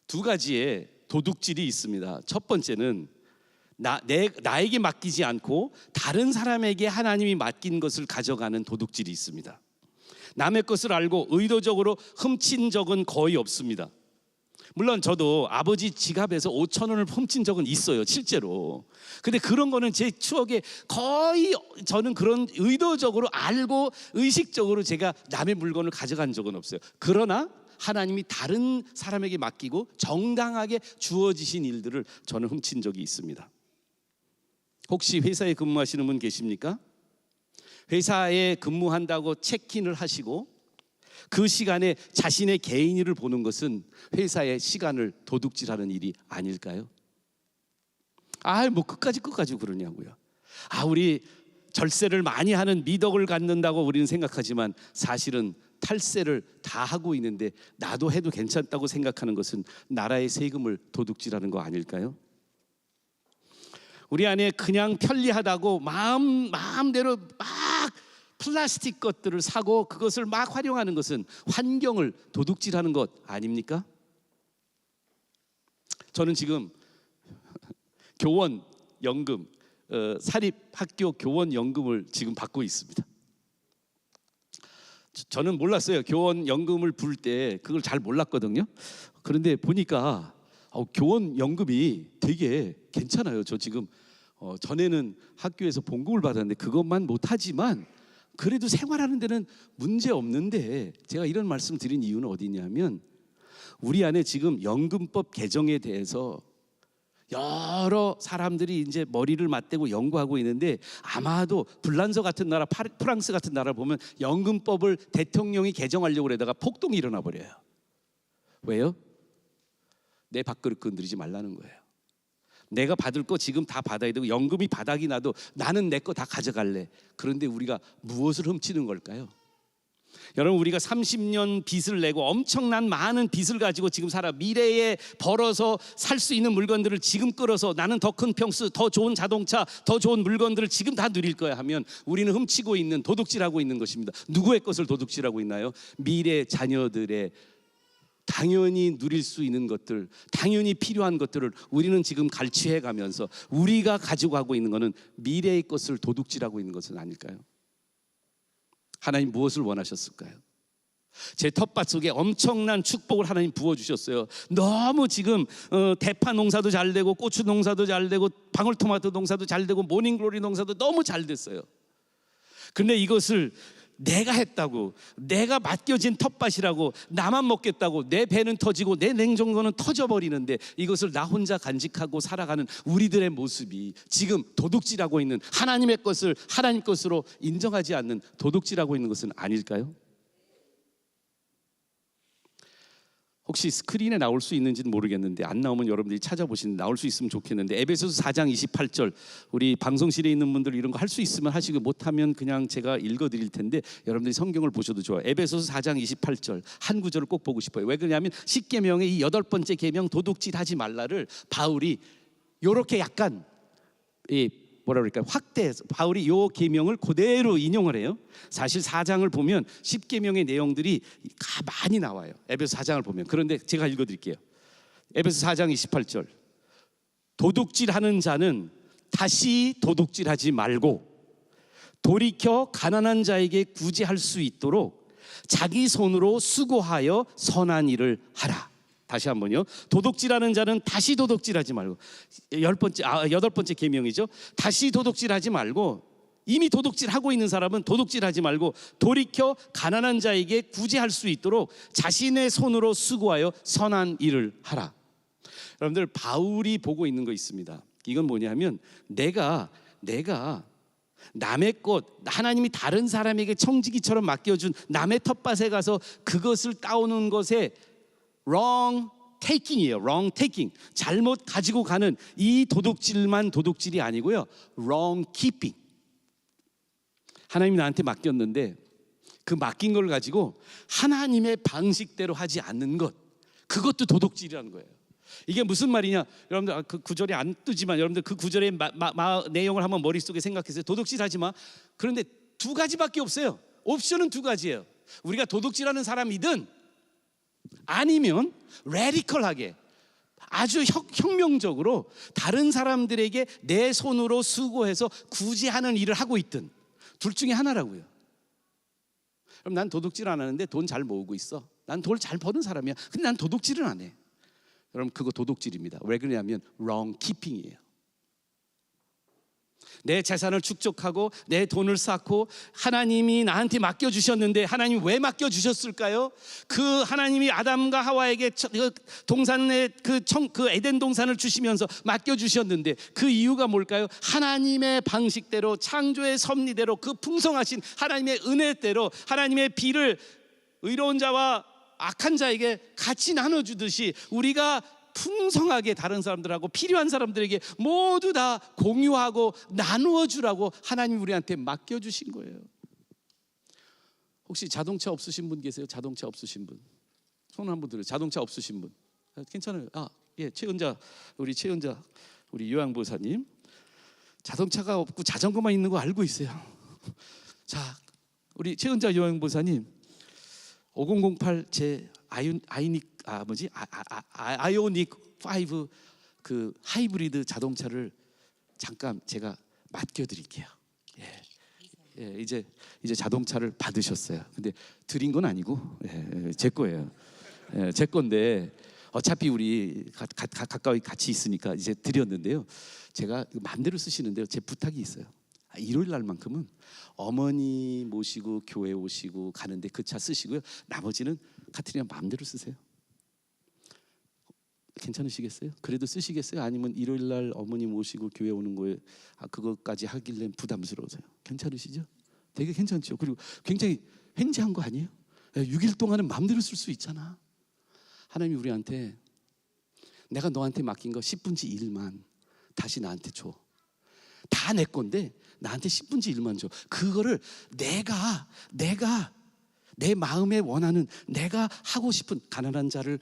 두 가지의 도둑질이 있습니다. 첫 번째는 나에게 맡기지 않고 다른 사람에게 하나님이 맡긴 것을 가져가는 도둑질이 있습니다. 남의 것을 알고 의도적으로 훔친 적은 거의 없습니다. 물론 저도 아버지 지갑에서 5,000원을 훔친 적은 있어요, 실제로. 근데 그런 거는 제 추억에 거의 저는 그런 의도적으로 알고 의식적으로 제가 남의 물건을 가져간 적은 없어요. 그러나 하나님이 다른 사람에게 맡기고 정당하게 주어지신 일들을 저는 훔친 적이 있습니다. 혹시 회사에 근무하시는 분 계십니까? 회사에 근무한다고 체크인을 하시고 그 시간에 자신의 개인 일을 보는 것은 회사의 시간을 도둑질하는 일이 아닐까요? 뭐 끝까지 그러냐고요. 우리 절세를 많이 하는 미덕을 갖는다고 우리는 생각하지만 사실은 탈세를 다 하고 있는데 나도 해도 괜찮다고 생각하는 것은 나라의 세금을 도둑질하는 거 아닐까요? 우리 안에 그냥 편리하다고 마음대로 막 플라스틱 것들을 사고 그것을 막 활용하는 것은 환경을 도둑질하는 것 아닙니까? 저는 지금 교원 연금, 사립학교 교원 연금을 지금 받고 있습니다. 저는 몰랐어요. 교원 연금을 부를 때 그걸 잘 몰랐거든요. 그런데 보니까 교원 연금이 되게 괜찮아요. 저 지금 전에는 학교에서 봉급을 받았는데 그것만 못하지만 그래도 생활하는 데는 문제 없는데, 제가 이런 말씀 드린 이유는 어디냐면 우리 안에 지금 연금법 개정에 대해서 여러 사람들이 이제 머리를 맞대고 연구하고 있는데 아마도 불란서 같은 나라, 프랑스 같은 나라 보면 연금법을 대통령이 개정하려고 그러다가 폭동이 일어나 버려요. 왜요? 내 밥그릇 건드리지 말라는 거예요. 내가 받을 거 지금 다 받아야 되고 연금이 바닥이 나도 나는 내 거 다 가져갈래. 그런데 우리가 무엇을 훔치는 걸까요? 여러분, 우리가 30년 빚을 내고 엄청난 많은 빚을 가지고 지금 살아. 미래에 벌어서 살 수 있는 물건들을 지금 끌어서 나는 더 큰 평수, 더 좋은 자동차, 더 좋은 물건들을 지금 다 누릴 거야 하면 우리는 훔치고 있는, 도둑질하고 있는 것입니다. 누구의 것을 도둑질하고 있나요? 미래 자녀들의 당연히 누릴 수 있는 것들, 당연히 필요한 것들을 우리는 지금 갈취해 가면서 우리가 가지고 가고 있는 것은 미래의 것을 도둑질하고 있는 것은 아닐까요? 하나님 무엇을 원하셨을까요? 제 텃밭 속에 엄청난 축복을 하나님 부어주셨어요. 너무 지금 대파 농사도 잘 되고 고추 농사도 잘 되고 방울토마토 농사도 잘 되고 모닝글로리 농사도 너무 잘 됐어요. 근데 이것을 내가 했다고, 내가 맡겨진 텃밭이라고, 나만 먹겠다고 내 배는 터지고 내 냉장고는 터져버리는데 이것을 나 혼자 간직하고 살아가는 우리들의 모습이 지금 도둑질하고 있는, 하나님의 것을 하나님 것으로 인정하지 않는 도둑질하고 있는 것은 아닐까요? 혹시 스크린에 나올 수 있는지는 모르겠는데 안 나오면 여러분들이 찾아보시는데 나올 수 있으면 좋겠는데, 에베소서 4장 28절, 우리 방송실에 있는 분들 이런 거 할 수 있으면 하시고 못하면 그냥 제가 읽어드릴 텐데 여러분들이 성경을 보셔도 좋아요. 에베소서 4장 28절 한 구절을 꼭 보고 싶어요. 왜 그러냐면 10계명의 이 8번째 계명 도둑질하지 말라를 바울이 이렇게 약간 뭐라 그럴까요? 확대해서 바울이 요 계명을 그대로 인용을 해요. 사실 4장을 보면 10계명의 내용들이 많이 나와요. 에베소 4장을 보면. 그런데 제가 읽어드릴게요. 에베소 4장 28절, 도둑질하는 자는 다시 도둑질하지 말고 돌이켜 가난한 자에게 구제할 수 있도록 자기 손으로 수고하여 선한 일을 하라. 다시 한번요. 도둑질하는 자는 다시 도둑질하지 말고, 8번째 계명이죠. 다시 도둑질하지 말고, 이미 도둑질하고 있는 사람은 도둑질하지 말고 돌이켜 가난한 자에게 구제할 수 있도록 자신의 손으로 수고하여 선한 일을 하라. 여러분들, 바울이 보고 있는 거 있습니다. 이건 뭐냐면 내가 남의 것, 하나님이 다른 사람에게 청지기처럼 맡겨준 남의 텃밭에 가서 그것을 따오는 것에 wrong taking이에요. wrong taking, 잘못 가지고 가는 이 도둑질만 도둑질이 아니고요, wrong keeping. 하나님이 나한테 맡겼는데 그 맡긴 걸 가지고 하나님의 방식대로 하지 않는 것, 그것도 도둑질이라는 거예요. 이게 무슨 말이냐? 여러분들 그 구절이 안 뜨지만 여러분들 그 구절의 내용을 한번 머릿속에 생각해서 도둑질하지 마. 그런데 두 가지밖에 없어요. 옵션은 두 가지예요. 우리가 도둑질하는 사람이든 아니면 레디컬하게 아주 혁명적으로 다른 사람들에게 내 손으로 수고해서 구제하는 일을 하고 있든 둘 중에 하나라고요. 그럼 난 도둑질 안 하는데 돈 잘 모으고 있어. 난 돈 잘 버는 사람이야. 근데 난 도둑질은 안 해. 여러분 그거 도둑질입니다. 왜 그러냐면 wrong keeping이에요. 내 재산을 축적하고 내 돈을 쌓고 하나님이 나한테 맡겨주셨는데 하나님이 왜 맡겨주셨을까요? 그 하나님이 아담과 하와에게 동산의 그 에덴 동산을 주시면서 맡겨주셨는데 그 이유가 뭘까요? 하나님의 방식대로 창조의 섭리대로 그 풍성하신 하나님의 은혜대로 하나님의 비를 의로운 자와 악한 자에게 같이 나눠주듯이 우리가 풍성하게 다른 사람들하고 필요한 사람들에게 모두 다 공유하고 나누어 주라고 하나님이 우리한테 맡겨주신 거예요. 혹시 자동차 없으신 분 계세요? 자동차 없으신 분? 손 한번 들어요. 자동차 없으신 분? 괜찮아요. 예, 최은자 우리 요양보사님 자동차가 없고 자전거만 있는 거 알고 있어요. 자, 우리 최은자 요양보사님 5008 제 아이오닉 5 그 하이브리드 자동차를 잠깐 제가 맡겨드릴게요. 예, 이제 자동차를 받으셨어요. 근데 드린 건 아니고 제 거예요. 제 건데 어차피 우리 가까이 같이 있으니까 이제 드렸는데요. 제가 마음대로 쓰시는데요. 제 부탁이 있어요. 일요일 날만큼은 어머니 모시고 교회 오시고 가는데 그 차 쓰시고요. 나머지는 카트리나 마음대로 쓰세요. 괜찮으시겠어요? 그래도 쓰시겠어요? 아니면 일요일 날 어머니 모시고 교회 오는 거에 그것까지 하길래 부담스러워서요. 괜찮으시죠? 되게 괜찮죠? 그리고 굉장히 횡재한 거 아니에요? 6일 동안은 마음대로 쓸 수 있잖아. 하나님이 우리한테 내가 너한테 맡긴 거 10분지 1만 다시 나한테 줘. 다 내 건데 나한테 10분지 1만 줘. 그거를 내가 내 마음에 원하는 내가 하고 싶은 가난한 자를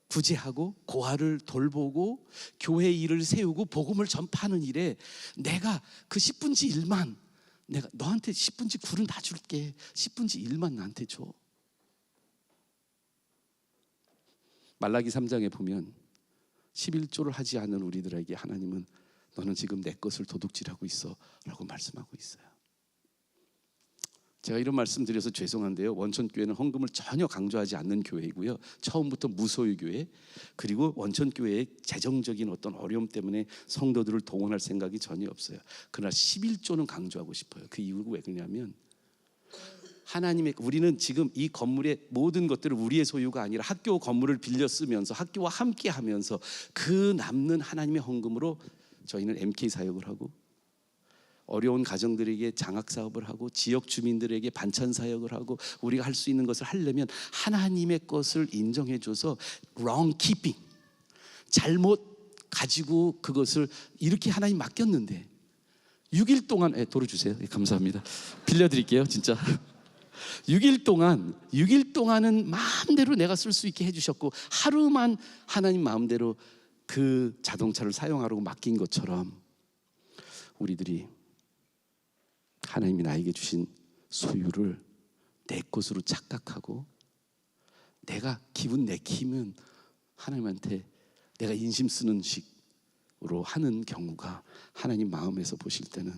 구제하고 고아를 돌보고 교회 일을 세우고 복음을 전파하는 일에 내가 그 10분지 1만 내가 너한테 10분지 9는 다 줄게. 10분지 1만 나한테 줘. 말라기 3장에 보면 11조를 하지 않은 우리들에게 하나님은 너는 지금 내 것을 도둑질하고 있어 라고 말씀하고 있어요. 제가 이런 말씀 드려서 죄송한데요. 원천교회는 헌금을 전혀 강조하지 않는 교회이고요. 처음부터 무소유 교회, 그리고 원천교회의 재정적인 어떤 어려움 때문에 성도들을 동원할 생각이 전혀 없어요. 그러나 11조는 강조하고 싶어요. 그 이유가 왜 그러냐면 우리는 지금 이 건물의 모든 것들을 우리의 소유가 아니라 학교 건물을 빌려 쓰면서 학교와 함께 하면서 그 남는 하나님의 헌금으로 저희는 MK 사역을 하고 어려운 가정들에게 장학 사업을 하고 지역 주민들에게 반찬 사역을 하고 우리가 할 수 있는 것을 하려면 하나님의 것을 인정해 줘서 wrong keeping, 잘못 가지고 그것을 이렇게 하나님 맡겼는데 6일 동안 도로 주세요. 감사합니다. 빌려드릴게요. 진짜 6일 동안은 마음대로 내가 쓸 수 있게 해주셨고 하루만 하나님 마음대로 그 자동차를 사용하라고 맡긴 것처럼 우리들이 하나님이 나에게 주신 소유를 내 것으로 착각하고 내가 기분 내키면 하나님한테 내가 인심 쓰는 식으로 하는 경우가 하나님 마음에서 보실 때는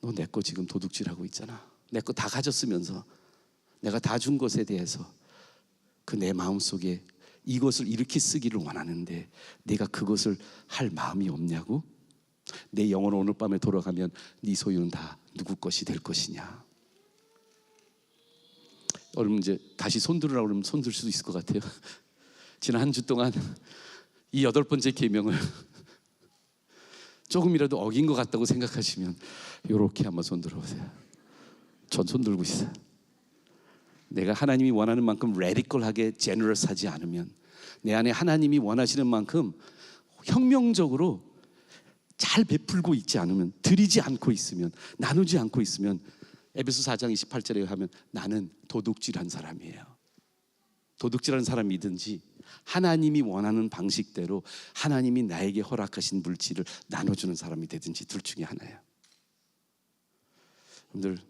너 내 거 지금 도둑질하고 있잖아. 내 거 다 가졌으면서 내가 다 준 것에 대해서 그 내 마음속에 이것을 이렇게 쓰기를 원하는데 내가 그것을 할 마음이 없냐고? 내 영혼은 오늘 밤에 돌아가면 네 소유는 다 누구 것이 될 것이냐? 여러분 이제 다시 손 들으라고 그러면 손 들 수도 있을 것 같아요. 지난 한 주 동안 이 8번째 계명을 조금이라도 어긴 것 같다고 생각하시면 이렇게 한번 손 들어보세요. 전 손 들고 있어요. 내가 하나님이 원하는 만큼 레디컬하게 제너러스하지 않으면, 내 안에 하나님이 원하시는 만큼 혁명적으로 잘 베풀고 있지 않으면, 드리지 않고 있으면, 나누지 않고 있으면, 에베소 4장 28절에 하면 나는 도둑질한 사람이에요. 도둑질하는 사람이든지 하나님이 원하는 방식대로 하나님이 나에게 허락하신 물질을 나눠주는 사람이 되든지 둘 중에 하나예요. 여러분들,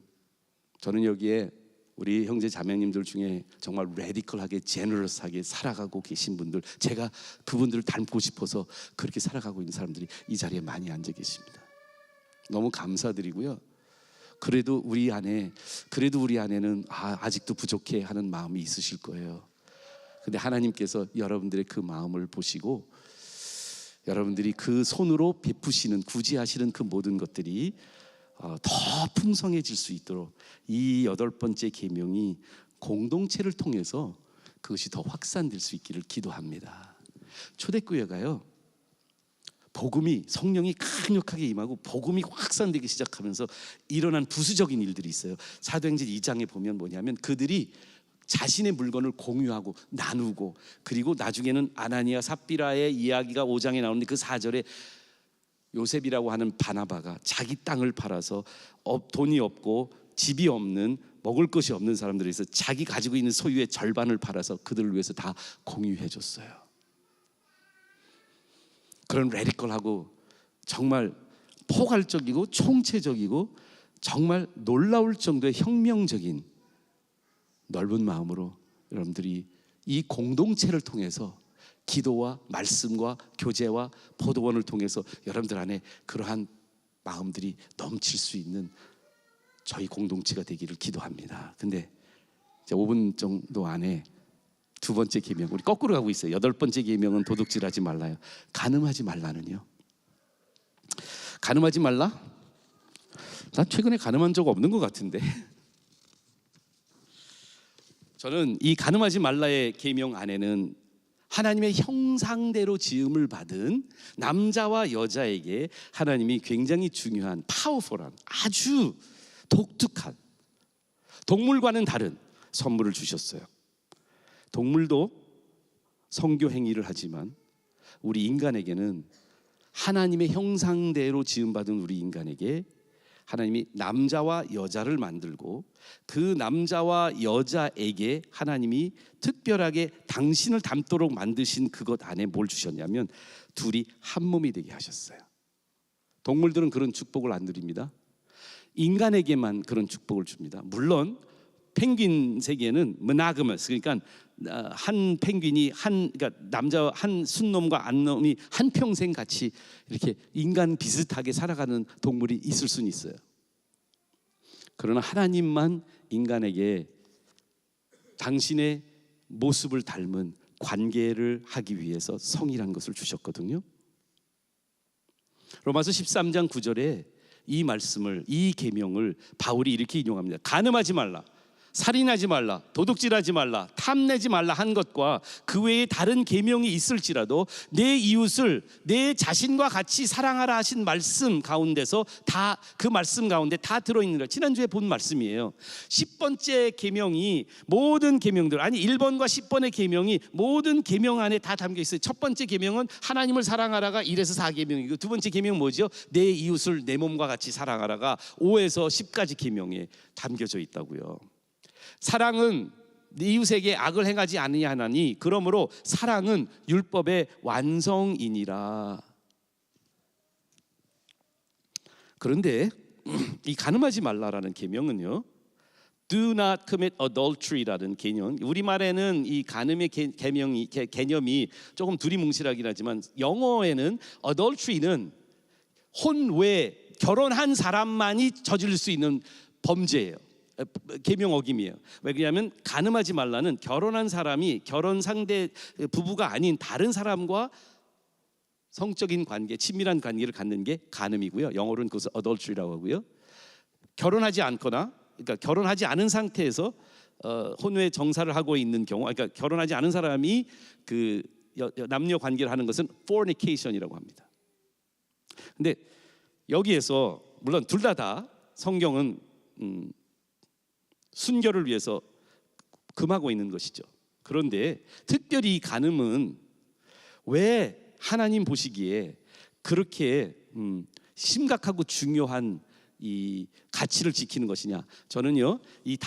저는 여기에 우리 형제 자매님들 중에 정말 레디컬하게 제너러스하게 살아가고 계신 분들, 제가 그분들을 닮고 싶어서 그렇게 살아가고 있는 사람들이 이 자리에 많이 앉아 계십니다. 너무 감사드리고요. 그래도 우리 안에는 아직도 부족해 하는 마음이 있으실 거예요. 근데 하나님께서 여러분들의 그 마음을 보시고 여러분들이 그 손으로 베푸시는, 구제하시는 그 모든 것들이 더 풍성해질 수 있도록 이 8번째 계명이 공동체를 통해서 그것이 더 확산될 수 있기를 기도합니다. 초대교회가요, 복음이, 성령이 강력하게 임하고 복음이 확산되기 시작하면서 일어난 부수적인 일들이 있어요. 사도행전 2장에 보면 뭐냐면 그들이 자신의 물건을 공유하고 나누고, 그리고 나중에는 아나니아 삽비라의 이야기가 5장에 나오는데 그 4절에 요셉이라고 하는 바나바가 자기 땅을 팔아서 돈이 없고 집이 없는, 먹을 것이 없는 사람들에 있어 자기 가지고 있는 소유의 절반을 팔아서 그들을 위해서 다 공유해 줬어요. 그런 레디컬하고 정말 포괄적이고 총체적이고 정말 놀라울 정도의 혁명적인 넓은 마음으로 여러분들이 이 공동체를 통해서 기도와 말씀과 교제와 포도원을 통해서 여러분들 안에 그러한 마음들이 넘칠 수 있는 저희 공동체가 되기를 기도합니다. 근데 이제 5분 정도 안에 두 번째 계명, 우리 거꾸로 가고 있어요. 8번째 계명은 도둑질하지 말라요. 간음하지 말라는요. 간음하지 말라? 난 최근에 간음한 적 없는 것 같은데. 저는 이 간음하지 말라의 계명 안에는 하나님의 형상대로 지음을 받은 남자와 여자에게 하나님이 굉장히 중요한, 파워풀한, 아주 독특한, 동물과는 다른 선물을 주셨어요. 동물도 성교 행위를 하지만 우리 인간에게는, 하나님의 형상대로 지음받은 우리 인간에게 하나님이 남자와 여자를 만들고 그 남자와 여자에게 하나님이 특별하게 당신을 닮도록 만드신 그것 안에 뭘 주셨냐면 둘이 한 몸이 되게 하셨어요. 동물들은 그런 축복을 안 누립니다. 인간에게만 그런 축복을 줍니다. 물론 펭귄 세계는 모노가머스, 그러니까 한 펭귄이 그러니까 남자 한 순놈과 암놈이 한 평생 같이 이렇게 인간 비슷하게 살아가는 동물이 있을 수는 있어요. 그러나 하나님만 인간에게 당신의 모습을 닮은 관계를 하기 위해서 성이라는 것을 주셨거든요. 로마서 13장 9절에 이 말씀을, 이 계명을 바울이 이렇게 인용합니다. 간음하지 말라, 살인하지 말라, 도둑질하지 말라, 탐내지 말라 한 것과 그 외에 다른 계명이 있을지라도 내 이웃을 내 자신과 같이 사랑하라 하신 말씀 가운데서 다, 그 말씀 가운데 다 들어있느라. 지난주에 본 말씀이에요. 10번째 계명이 모든 계명들, 아니 1번과 10번의 계명이 모든 계명 안에 다 담겨 있어요. 첫 번째 계명은 하나님을 사랑하라가 1에서 4계명이고, 두 번째 계명은 뭐죠? 내 이웃을 내 몸과 같이 사랑하라가 5에서 10까지 계명에 담겨져 있다고요. 사랑은 이웃에게 악을 행하지 아니하나니 그러므로 사랑은 율법의 완성이니라. 그런데 이 간음하지 말라라는 계명은요, Do not commit adultery라는 개념, 우리말에는 이 간음의 개념이 조금 두리뭉실하긴 하지만 영어에는 adultery는 혼외, 결혼한 사람만이 저지를 수 있는 범죄예요. 계명 어김이에요. 왜냐하면 간음하지 말라는 결혼한 사람이 결혼 상대 부부가 아닌 다른 사람과 성적인 관계, 친밀한 관계를 갖는 게 간음이고요. 영어로는 그것을 adultery라고 하고요. 결혼하지 않거나, 그러니까 결혼하지 않은 상태에서 혼외 정사를 하고 있는 경우, 그러니까 결혼하지 않은 사람이 그 남녀 관계를 하는 것은 fornication이라고 합니다. 근데 여기에서 물론 둘 다 성경은 순결을 위해서 금하고 있는 것이죠. 그런데 특별히 이 간음은 왜 하나님 보시기에 그렇게 심각하고 중요한 이 가치를 지키는 것이냐? 저는요 이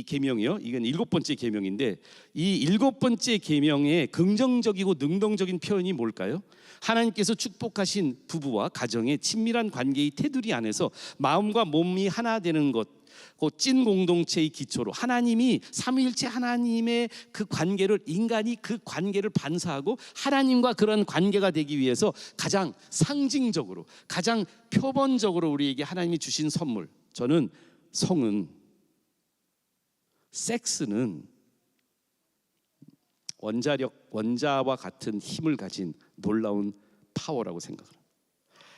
계명이요, 이건 7번째 계명인데 이 7번째 계명의 긍정적이고 능동적인 표현이 뭘까요? 하나님께서 축복하신 부부와 가정의 친밀한 관계의 테두리 안에서 마음과 몸이 하나 되는 것, 그 찐 공동체의 기초로 하나님이 삼위일체 하나님의 그 관계를, 인간이 그 관계를 반사하고 하나님과 그런 관계가 되기 위해서 가장 상징적으로, 가장 표본적으로 우리에게 하나님이 주신 선물, 저는 성은, 섹스는 원자와 같은 힘을 가진 놀라운 파워라고 생각합니다.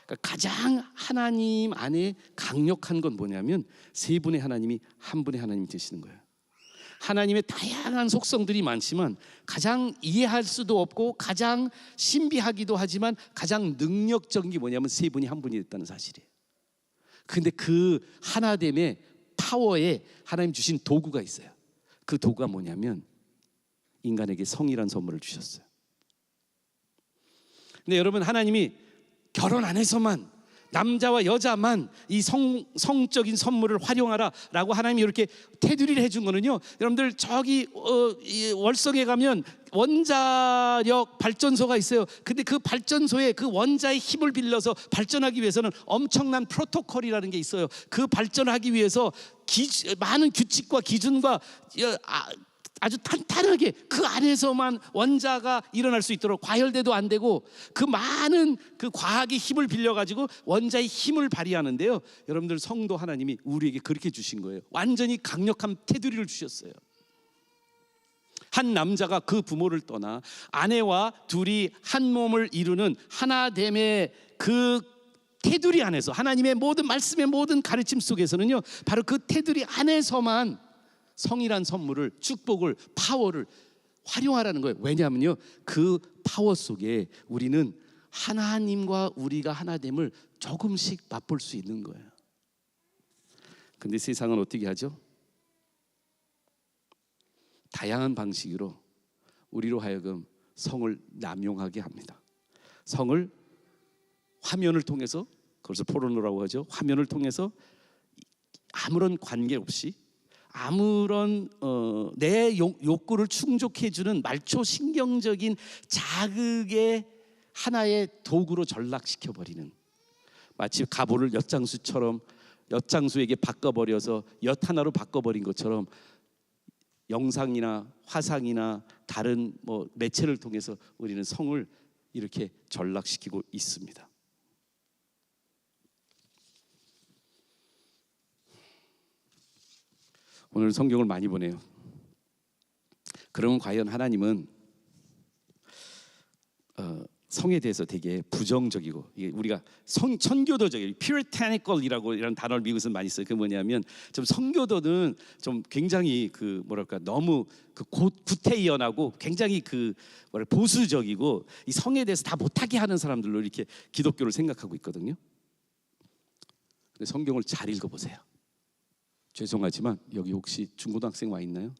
그러니까 가장 하나님 안에 강력한 건 뭐냐면 세 분의 하나님이 한 분의 하나님 되시는 거예요. 하나님의 다양한 속성들이 많지만 가장 이해할 수도 없고 가장 신비하기도 하지만 가장 능력적인 게 뭐냐면 세 분이 한 분이 됐다는 사실이에요. 근데 그 하나됨의 파워에 하나님 주신 도구가 있어요. 그 도구가 뭐냐면 인간에게 성이란 선물을 주셨어요. 근데 여러분, 하나님이 결혼 안에서만, 남자와 여자만 이 성적인 선물을 활용하라라고 하나님이 이렇게 테두리를 해준 거는요, 여러분들 저기 월성에 가면 원자력 발전소가 있어요. 근데 그 발전소에 그 원자의 힘을 빌려서 발전하기 위해서는 엄청난 프로토콜이라는 게 있어요. 그 발전하기 위해서 많은 규칙과 기준과 아주 탄탄하게 그 안에서만 원자가 일어날 수 있도록 과열돼도 안 되고 그 많은 그 과학의 힘을 빌려가지고 원자의 힘을 발휘하는데요, 여러분들 성도 하나님이 우리에게 그렇게 주신 거예요. 완전히 강력한 테두리를 주셨어요. 한 남자가 그 부모를 떠나 아내와 둘이 한 몸을 이루는 하나됨의 그 테두리 안에서, 하나님의 모든 말씀의 모든 가르침 속에서는요, 바로 그 테두리 안에서만 성이란 선물을, 축복을, 파워를 활용하라는 거예요. 왜냐하면요, 그 파워 속에 우리는 하나님과 우리가 하나됨을 조금씩 맛볼 수 있는 거예요. 근데 세상은 어떻게 하죠? 다양한 방식으로 우리로 하여금 성을 남용하게 합니다. 성을 화면을 통해서, 그래서 포르노라고 하죠. 화면을 통해서 아무런 관계 없이, 아무런 내 욕구를 충족해주는 말초 신경적인 자극의 하나의 도구로 전락시켜버리는, 마치 가보를 엿장수에게 바꿔버려서 엿 하나로 바꿔버린 것처럼 영상이나 화상이나 다른 매체를 통해서 우리는 성을 이렇게 전락시키고 있습니다. 오늘 성경을 많이 보네요. 그러면 과연 하나님은 성에 대해서 되게 부정적이고, 이게 우리가 선교도적이고 퓨리타니컬이라고 이런 단어를 미국에서 많이 써요. 그 뭐냐면 좀 선교도는 좀 굉장히 그 뭐랄까 너무 그 구태의연하고 굉장히 그 보수적이고 이 성에 대해서 다 못하게 하는 사람들로 이렇게 기독교를 생각하고 있거든요. 근데 성경을 잘 읽어보세요. 죄송하지만 여기 혹시 중고등학생 와 있나요?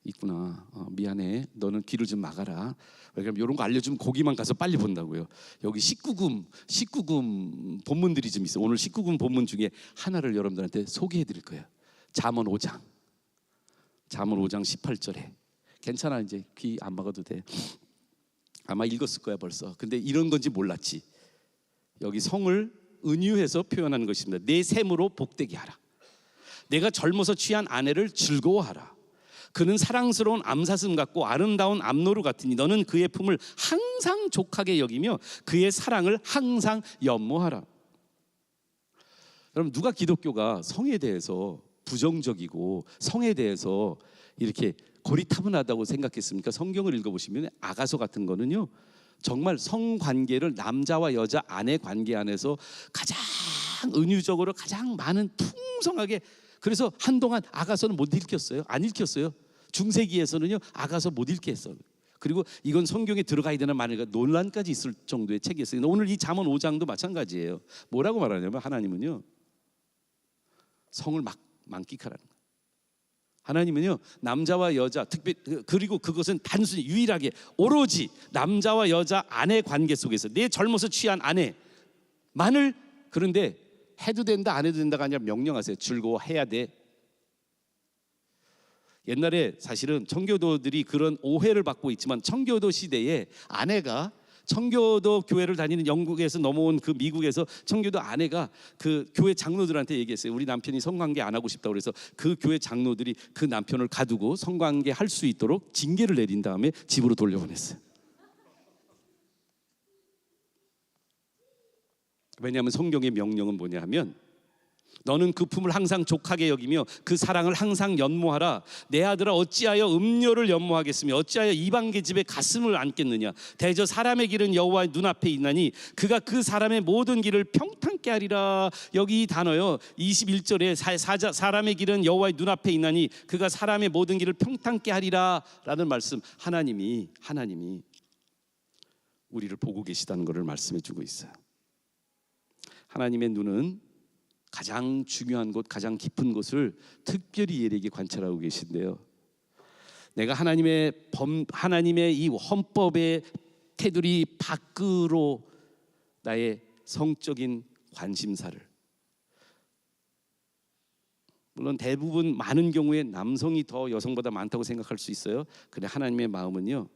있구나. 미안해. 너는 귀를 좀 막아라. 왜냐면 이런 거 알려주면 거기만 가서 빨리 본다고요. 여기 19금 본문들이 좀 있어요. 오늘 19금 본문 중에 하나를 여러분들한테 소개해 드릴 거예요. 잠언 5장 18절에. 괜찮아, 이제 귀 안 막아도 돼. 아마 읽었을 거야 벌써. 근데 이런 건지 몰랐지. 여기 성을 은유해서 표현하는 것입니다. 내 샘으로 복되게 하라. 내가 젊어서 취한 아내를 즐거워하라. 그는 사랑스러운 암사슴 같고 아름다운 암노루 같으니 너는 그의 품을 항상 족하게 여기며 그의 사랑을 항상 연모하라. 여러분, 누가 기독교가 성에 대해서 부정적이고 성에 대해서 이렇게 고리타분하다고 생각했습니까? 성경을 읽어보시면 아가서 같은 거는요, 정말 성관계를 남자와 여자 아내 관계 안에서 가장 은유적으로 가장 많은 풍성하게, 그래서 한동안 아가서는 못 읽혔어요. 안 읽혔어요. 중세기에서는요 아가서 못 읽게 했어요. 그리고 이건 성경에 들어가야 되나 말인가 논란까지 있을 정도의 책이었어요. 오늘 이 잠언 5장도 마찬가지예요. 뭐라고 말하냐면 하나님은요 성을 만끽하라는 거예요. 하나님은요 남자와 여자, 특별히 그리고 그것은 단순히 유일하게 오로지 남자와 여자 아내 관계 속에서 내 젊어서 취한 아내만을, 그런데 해도 된다 안 해도 된다가 아니라 명령하세요. 즐거워해야 돼. 옛날에 사실은 청교도들이 그런 오해를 받고 있지만 청교도 시대에 아내가 청교도 교회를 다니는 영국에서 넘어온 그 미국에서 청교도 아내가 그 교회 장로들한테 얘기했어요. 우리 남편이 성관계 안 하고 싶다고 그래서 그 교회 장로들이 그 남편을 가두고 성관계 할 수 있도록 징계를 내린 다음에 집으로 돌려보냈어요. 왜냐하면 성경의 명령은 뭐냐 하면 너는 그 품을 항상 족하게 여기며 그 사랑을 항상 연모하라. 내 아들아 어찌하여 음료를 연모하겠으며 어찌하여 이방 계집의 가슴을 안겠느냐. 대저 사람의 길은 여호와의 눈앞에 있나니 그가 그 사람의 모든 길을 평탄케 하리라. 여기 이 단어요 21절에 사람의 길은 여호와의 눈앞에 있나니 그가 사람의 모든 길을 평탄케 하리라 라는 말씀. 하나님이 우리를 보고 계시다는 것을 말씀해 주고 있어요. 하나님의 눈은 가장 중요한 곳, 가장 깊은 곳을 특별히 예리하게 관찰하고 계신데요. 내가 하나님의 이 헌법의 테두리 밖으로 나의 성적인 관심사를, 물론 대부분 많은 경우에 남성이 더 여성보다 많다고 생각할 수 있어요. 근데 하나님의 마음은요,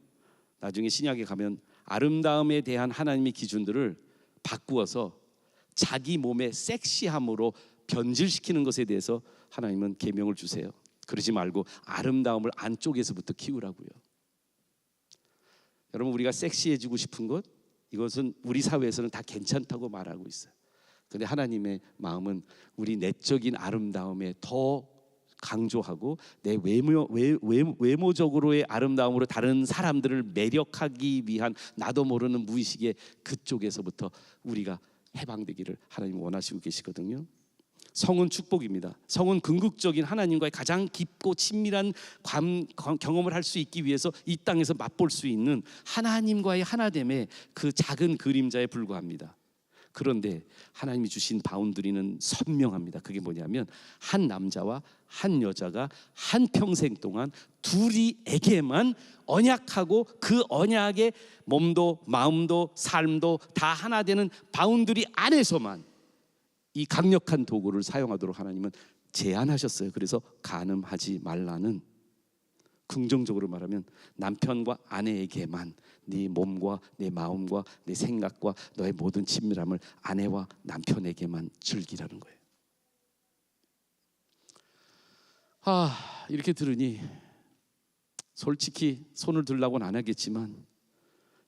나중에 신약에 가면 아름다움에 대한 하나님의 기준들을 바꾸어서 자기 몸의 섹시함으로 변질시키는 것에 대해서 하나님은 계명을 주세요. 그러지 말고 아름다움을 안쪽에서부터 키우라고요. 여러분, 우리가 섹시해지고 싶은 것, 이것은 우리 사회에서는 다 괜찮다고 말하고 있어요. 그런데 하나님의 마음은 우리 내적인 아름다움에 더 강조하고 내 외모적으로의 아름다움으로 다른 사람들을 매력하기 위한 나도 모르는 무의식의 그쪽에서부터 우리가 해방되기를 하나님 원하시고 계시거든요. 성은 축복입니다. 성은 궁극적인 하나님과의 가장 깊고 친밀한 경험을 할 수 있기 위해서 이 땅에서 맛볼 수 있는 하나님과의 하나됨의 그 작은 그림자에 불과합니다. 그런데 하나님이 주신 바운드리는 선명합니다. 그게 뭐냐면 한 남자와 한 여자가 한 평생 동안 둘이에게만 언약하고 그 언약의 몸도 마음도 삶도 다 하나 되는 바운드리 안에서만 이 강력한 도구를 사용하도록 하나님은 제안하셨어요. 그래서 간음하지 말라는, 긍정적으로 말하면 남편과 아내에게만 네 몸과 내 마음과 내 생각과 너의 모든 친밀함을 아내와 남편에게만 즐기라는 거예요. 이렇게 들으니 솔직히 손을 들라고는 안 하겠지만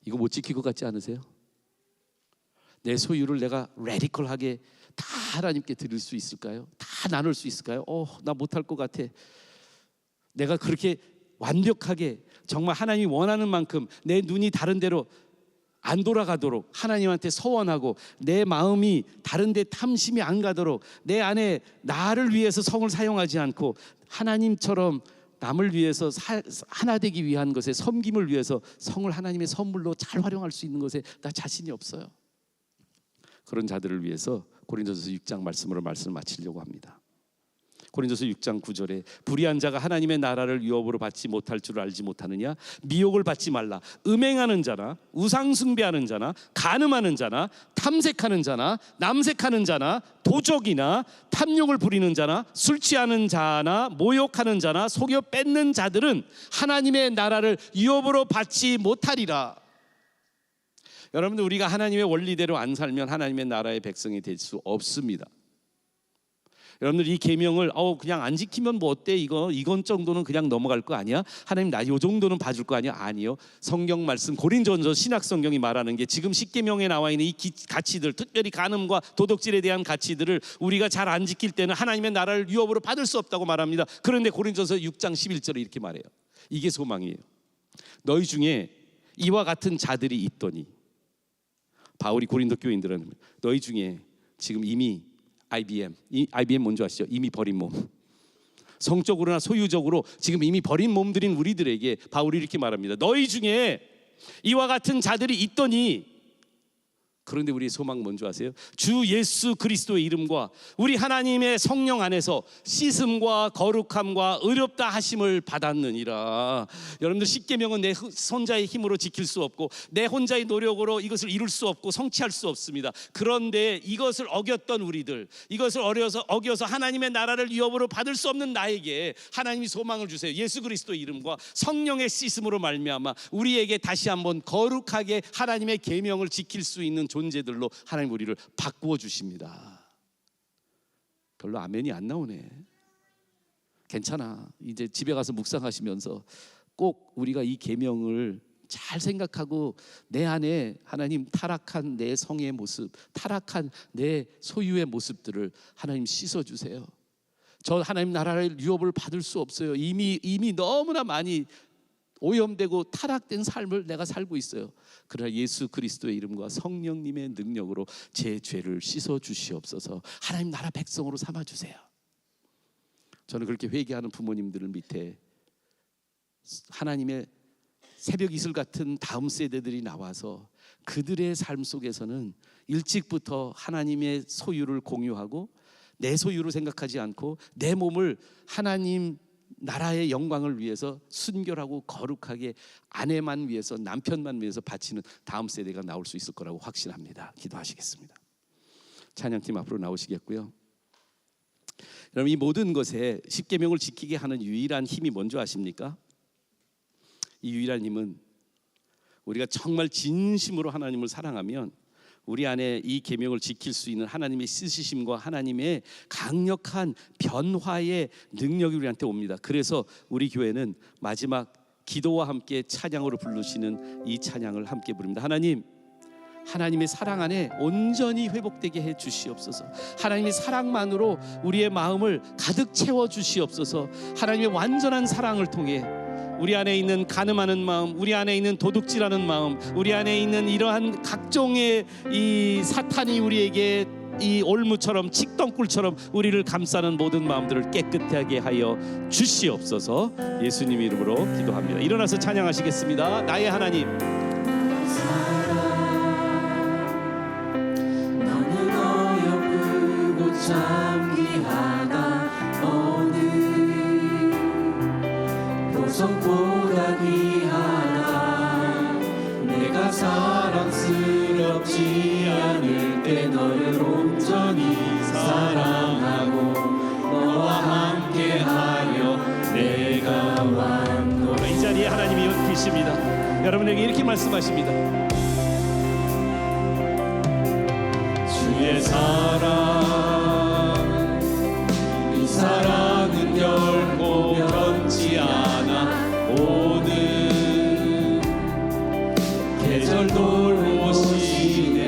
이거 못 지킬 것 같지 않으세요? 내 소유를 내가 레디컬하게 다 하나님께 드릴 수 있을까요? 다 나눌 수 있을까요? 나 못할 것 같아. 내가 그렇게 완벽하게 정말 하나님이 원하는 만큼 내 눈이 다른 데로 안 돌아가도록 하나님한테 서원하고 내 마음이 다른 데 탐심이 안 가도록 내 안에 나를 위해서 성을 사용하지 않고 하나님처럼 남을 위해서 하나 되기 위한 것에, 섬김을 위해서 성을 하나님의 선물로 잘 활용할 수 있는 것에 나 자신이 없어요. 그런 자들을 위해서 고린도전서 6장 말씀으로 말씀을 마치려고 합니다. 고린도서 6장 9절에 불의한 자가 하나님의 나라를 유업으로 받지 못할 줄 알지 못하느냐. 미혹을 받지 말라. 음행하는 자나 우상 숭배하는 자나 간음하는 자나 탐색하는 자나 남색하는 자나 도적이나 탐욕을 부리는 자나 술 취하는 자나 모욕하는 자나 속여 뺏는 자들은 하나님의 나라를 유업으로 받지 못하리라. 여러분들, 우리가 하나님의 원리대로 안 살면 하나님의 나라의 백성이 될 수 없습니다. 여러분들, 이 계명을 그냥 안 지키면 뭐 어때, 이건 정도는 그냥 넘어갈 거 아니야? 하나님 나 요 정도는 봐줄 거 아니야? 아니요. 성경 말씀 고린도전서 신약 성경이 말하는 게 지금 십계명에 나와 있는 이 가치들, 특별히 간음과 도덕질에 대한 가치들을 우리가 잘 안 지킬 때는 하나님의 나라를 유업으로 받을 수 없다고 말합니다. 그런데 고린도전서 6장 11절에 이렇게 말해요. 이게 소망이에요. 너희 중에 이와 같은 자들이 있더니, 바울이 고린도 교인들은 너희 중에 지금 이미 IBM 뭔지 아시죠? 이미 버린 몸, 성적으로나 소유적으로 지금 이미 버린 몸들인 우리들에게 바울이 이렇게 말합니다. 너희 중에 이와 같은 자들이 있더니 그런데 우리의 소망 뭔지 아세요? 주 예수 그리스도의 이름과 우리 하나님의 성령 안에서 씻음과 거룩함과 의롭다 하심을 받았느니라. 여러분들 십계명은 내 혼자의 힘으로 지킬 수 없고 내 혼자의 노력으로 이것을 이룰 수 없고 성취할 수 없습니다. 그런데 이것을 어겼던 우리들, 이것을 어겨서 하나님의 나라를 위협으로 받을 수 없는 나에게 하나님이 소망을 주세요. 예수 그리스도의 이름과 성령의 씻음으로 말미암아 우리에게 다시 한번 거룩하게 하나님의 계명을 지킬 수 있는 존재들로 하나님 우리를 바꾸어 주십니다. 별로 아멘이 안 나오네. 괜찮아. 이제 집에 가서 묵상하시면서 꼭 우리가 이 계명을 잘 생각하고 내 안에 하나님 타락한 내 성의 모습, 타락한 내 소유의 모습들을 하나님 씻어주세요. 저 하나님 나라의 유업을 받을 수 없어요. 이미 너무나 많이 오염되고 타락된 삶을 내가 살고 있어요. 그러나 예수 그리스도의 이름과 성령님의 능력으로 제 죄를 씻어 주시옵소서. 하나님 나라 백성으로 삼아 주세요. 저는 그렇게 회개하는 부모님들을 밑에 하나님의 새벽 이슬 같은 다음 세대들이 나와서 그들의 삶 속에서는 일찍부터 하나님의 소유를 공유하고 내 소유로 생각하지 않고 내 몸을 하나님 나라의 영광을 위해서 순결하고 거룩하게 아내만 위해서 남편만 위해서 바치는 다음 세대가 나올 수 있을 거라고 확신합니다. 기도하시겠습니다. 찬양팀 앞으로 나오시겠고요. 여러분, 이 모든 것에 십계명을 지키게 하는 유일한 힘이 뭔지 아십니까? 이 유일한 힘은 우리가 정말 진심으로 하나님을 사랑하면 우리 안에 이 계명을 지킬 수 있는 하나님의 쓰시심과 하나님의 강력한 변화의 능력이 우리한테 옵니다. 그래서 우리 교회는 마지막 기도와 함께 찬양으로 부르시는 이 찬양을 함께 부릅니다. 하나님, 하나님의 사랑 안에 온전히 회복되게 해 주시옵소서. 하나님의 사랑만으로 우리의 마음을 가득 채워 주시옵소서. 하나님의 완전한 사랑을 통해 우리 안에 있는 간음하는 마음, 우리 안에 있는 도둑질하는 마음, 우리 안에 있는 이러한 각종의 이 사탄이 우리에게 이 올무처럼 칡덩굴처럼 우리를 감싸는 모든 마음들을 깨끗하게 하여 주시옵소서. 예수님 이름으로 기도합니다. 일어나서 찬양하시겠습니다. 나의 하나님, 너는 어여쁘고 참 귀하다. 어느 보석보다 귀하다. 내가 사랑스럽지 않을 때 너를 온전히 사랑하고 너와 함께하여 내가 완도. 이 자리에 하나님이 계십니다. 여러분에게 이렇게 말씀하십니다. 주의 사랑, 이 사랑은 결코 변치 않아. 오는 계절 돌보시네.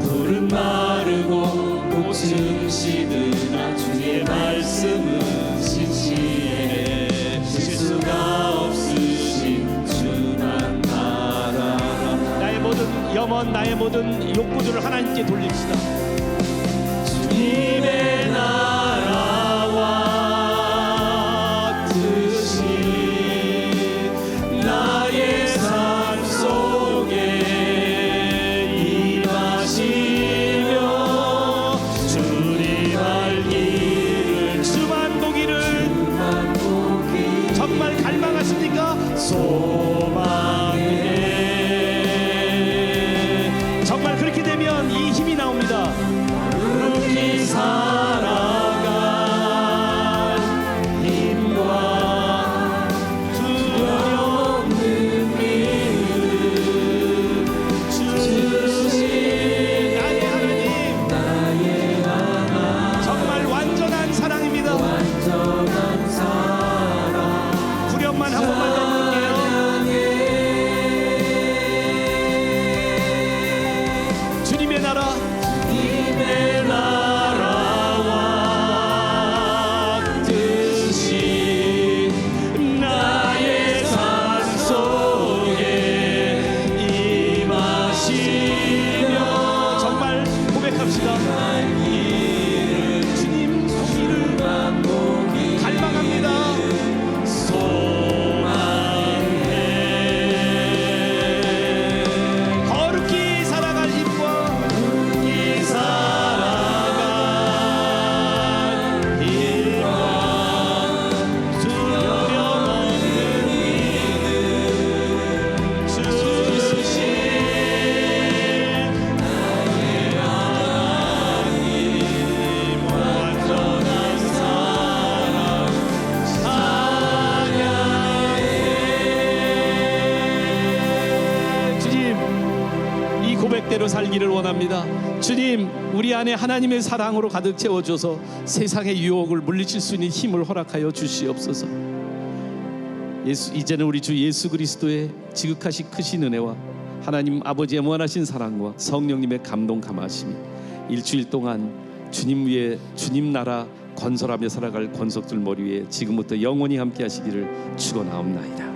불은 마르고 꽃은 시드나 주의 말씀은 신실해. 실수가 없으신 주만 바라라. 나의 모든 염원, 나의 모든 욕구들을 하나님께 돌립시다. 주님의 나라와 뜻이 나의 삶 속에 임하시며 주님 알기를 주만 보기를 정말 갈망하십니까? 소망해. 정말 그렇게 되면 이 힘이 나옵니다. 거룩히 살아갈 힘과 두려움없는 믿음 주신 나의 하나님, 정말 완전한 사랑입니다. 완전한 사랑. 구령만 한 번만 더 부를게요. 주님의 나라, 주님의 나라와 뜻이 나의 삶 속에 임하시며 정말 고백합시다. 주님 보기를 갈망합니다. 소망해. 거룩히 살아갈 고백대로 살기를 원합니다. 주님, 우리 안에 하나님의 사랑으로 가득 채워줘서 세상의 유혹을 물리칠 수 있는 힘을 허락하여 주시옵소서. 이제는 우리 주 예수 그리스도의 지극하신 크신 은혜와 하나님 아버지의 무한하신 사랑과 성령님의 감동 감하심이 일주일 동안 주님 위에 주님 나라 건설하며 살아갈 권속들 머리 위에 지금부터 영원히 함께 하시기를 축원하옵나이다.